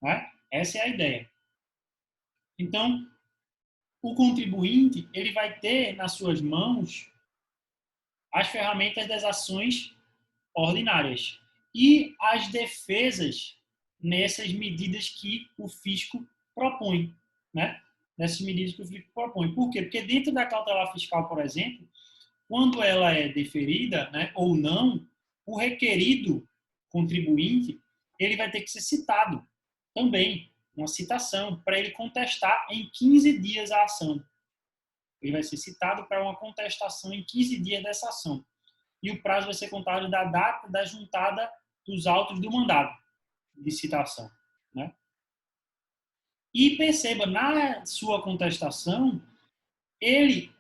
né? Essa é a ideia. Então, o contribuinte, ele vai ter nas suas mãos as ferramentas das ações ordinárias e as defesas nessas medidas que o fisco propõe, né? Nessas medidas que o fisco propõe. Por quê? Porque dentro da cautelar fiscal, por exemplo, quando ela é deferida, né, ou não, o requerido contribuinte, ele vai ter que ser citado também, uma citação, para ele contestar em 15 dias a ação. Ele vai ser citado para uma contestação em 15 dias dessa ação. E o prazo vai ser contado da data da juntada dos autos do mandado de citação, né? E perceba, na sua contestação,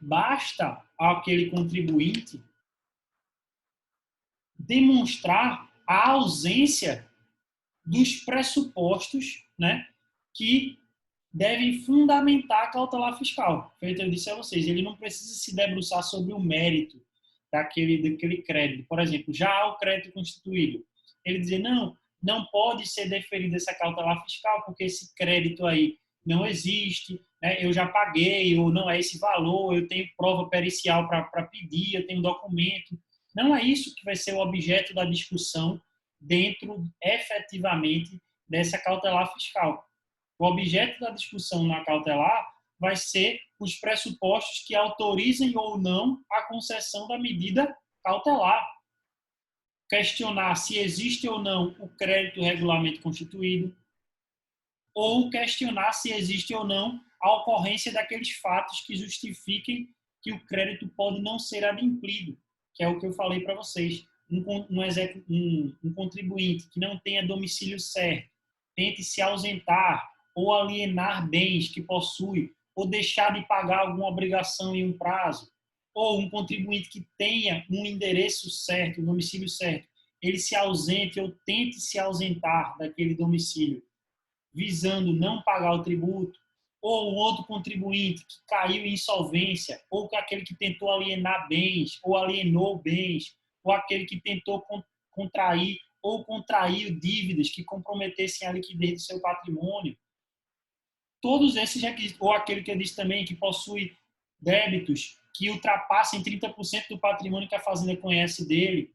basta àquele contribuinte demonstrar a ausência dos pressupostos, né, que devem fundamentar a cautelar fiscal. Feito eu disse a vocês, ele não precisa se debruçar sobre o mérito daquele crédito. Por exemplo, já há o crédito constituído. Ele dizer, não pode ser deferida essa cautelar fiscal porque esse crédito aí não existe, né? Eu já paguei, ou não é esse valor, eu tenho prova pericial para pedir, eu tenho documento. Não é isso que vai ser o objeto da discussão dentro, efetivamente, dessa cautelar fiscal. O objeto da discussão na cautelar vai ser os pressupostos que autorizem ou não a concessão da medida cautelar. Questionar se existe ou não o crédito regularmente constituído, ou questionar se existe ou não a ocorrência daqueles fatos que justifiquem que o crédito pode não ser adimplido, que é o que eu falei para vocês. Um contribuinte que não tenha domicílio certo, tente se ausentar ou alienar bens que possui, ou deixar de pagar alguma obrigação em um prazo, ou um contribuinte que tenha um endereço certo, um domicílio certo, ele se ausente ou tente se ausentar daquele domicílio, visando não pagar o tributo, ou um outro contribuinte que caiu em insolvência, ou aquele que tentou alienar bens, ou alienou bens, ou aquele que tentou contrair ou contraiu dívidas que comprometessem a liquidez do seu patrimônio. Todos esses requisitos, ou aquele que eu disse também que possui débitos que ultrapassem 30% do patrimônio que a Fazenda conhece dele,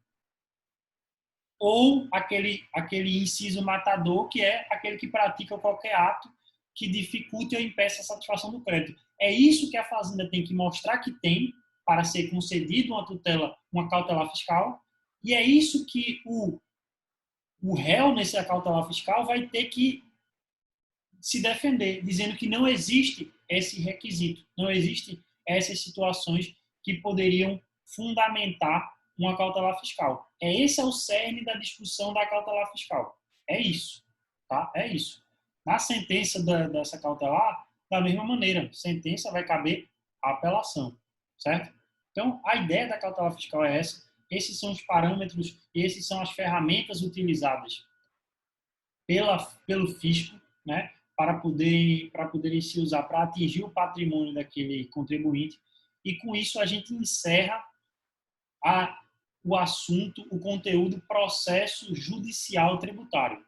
ou aquele inciso matador, que é aquele que pratica qualquer ato que dificulte ou impeça a satisfação do crédito. É isso que a Fazenda tem que mostrar que tem para ser concedido uma cautelar fiscal, e é isso que o réu nessa cautelar fiscal vai ter que se defender, dizendo que não existe esse requisito, não existem essas situações que poderiam fundamentar uma cautelar fiscal. Esse é o cerne da discussão da cautelar fiscal. É isso. tá? É isso. Na sentença dessa cautelar, da mesma maneira, sentença vai caber a apelação, certo? Então, a ideia da cautelar fiscal é essa. Esses são os parâmetros e esses são as ferramentas utilizadas pelo fisco, né, para poderem se usar para atingir o patrimônio daquele contribuinte. E com isso a gente encerra o assunto, o conteúdo processo judicial tributário,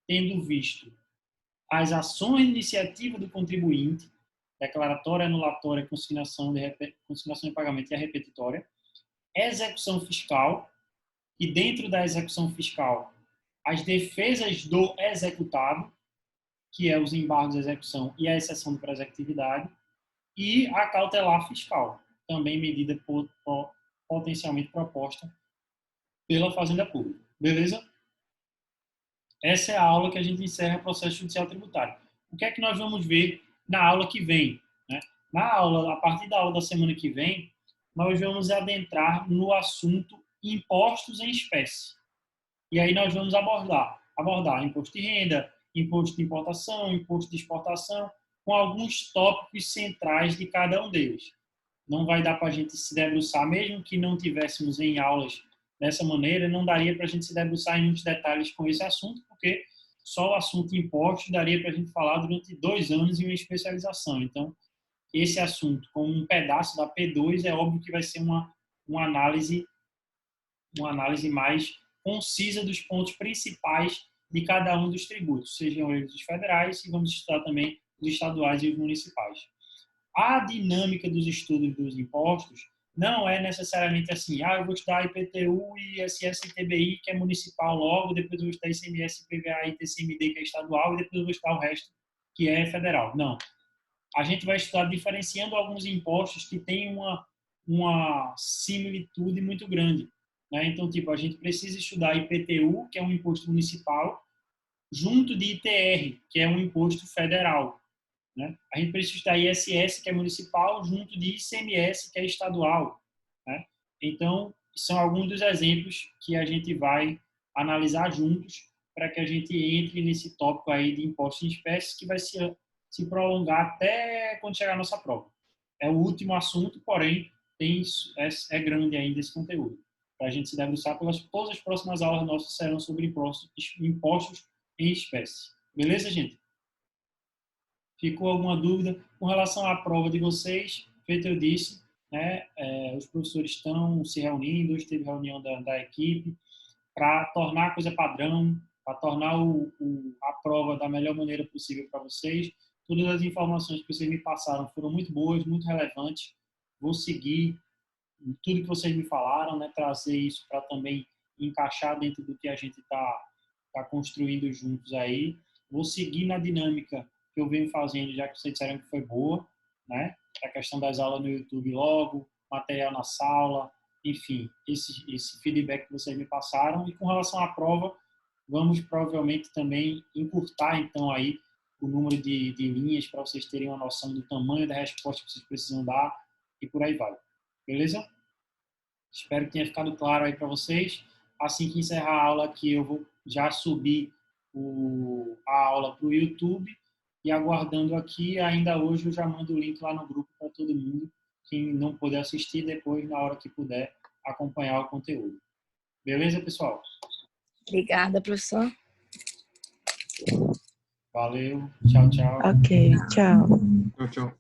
tendo visto as ações de iniciativa do contribuinte, declaratória, anulatória, consignação de pagamento e a repetitória, execução fiscal, e dentro da execução fiscal, as defesas do executado, que é os embargos de execução e a exceção de pró-executividade, e a cautelar fiscal, também medida potencialmente proposta pela Fazenda Pública. Beleza? Essa é a aula que a gente encerra o processo judicial tributário. O que é que nós vamos ver na aula que vem? Né? A partir da aula da semana que vem, nós vamos adentrar no assunto impostos em espécie. E aí nós vamos abordar imposto de renda, imposto de importação, imposto de exportação, com alguns tópicos centrais de cada um deles. Não vai dar para a gente se debruçar, mesmo que não tivéssemos em aulas dessa maneira, não daria para a gente se debruçar em muitos detalhes com esse assunto, porque só o assunto impostos daria para a gente falar durante 2 anos em uma especialização. Então, esse assunto, como um pedaço da P2, é óbvio que vai ser uma análise mais concisa dos pontos principais de cada um dos tributos, sejam eles os federais, e vamos estudar também os estaduais e os municipais. A dinâmica dos estudos dos impostos não é necessariamente assim, eu vou estudar IPTU, ISS e TBI, que é municipal logo, depois eu vou estudar ICMS, IPVA e TCMD, que é estadual, e depois eu vou estudar o resto, que é federal. Não. A gente vai estudar diferenciando alguns impostos que têm uma similitude muito grande. Né? Então, a gente precisa estudar IPTU, que é um imposto municipal, junto de ITR, que é um imposto federal. Né? A gente precisa estudar ISS, que é municipal, junto de ICMS, que é estadual. Né? Então, são alguns dos exemplos que a gente vai analisar juntos para que a gente entre nesse tópico aí de impostos em espécies, que vai se prolongar até quando chegar a nossa prova. É o último assunto, porém, é grande ainda esse conteúdo. Para a gente se debruçar, todas as próximas aulas nossas serão sobre impostos em espécie. Beleza, gente? Ficou alguma dúvida com relação à prova de vocês? Feito eu disse, né, os professores estão se reunindo, hoje teve reunião da equipe, para tornar a coisa padrão, para tornar a prova da melhor maneira possível para vocês. Todas as informações que vocês me passaram foram muito boas, muito relevantes. Vou seguir tudo que vocês me falaram, né, trazer isso para também encaixar dentro do que a gente tá construindo juntos aí. Vou seguir na dinâmica que eu venho fazendo, já que vocês disseram que foi boa, né? A questão das aulas no YouTube logo, material na sala, enfim, esse feedback que vocês me passaram. E com relação à prova, vamos provavelmente também encurtar, então, aí o número de linhas para vocês terem uma noção do tamanho da resposta que vocês precisam dar e por aí vai. Beleza? Espero que tenha ficado claro aí para vocês. Assim que encerrar a aula aqui, eu vou já subir a aula para o YouTube e aguardando aqui, ainda hoje eu já mando o link lá no grupo para todo mundo, quem não puder assistir, depois, na hora que puder, acompanhar o conteúdo. Beleza, pessoal? Obrigada, professor. Valeu. Tchau, tchau. Ok, tchau. Tchau, tchau.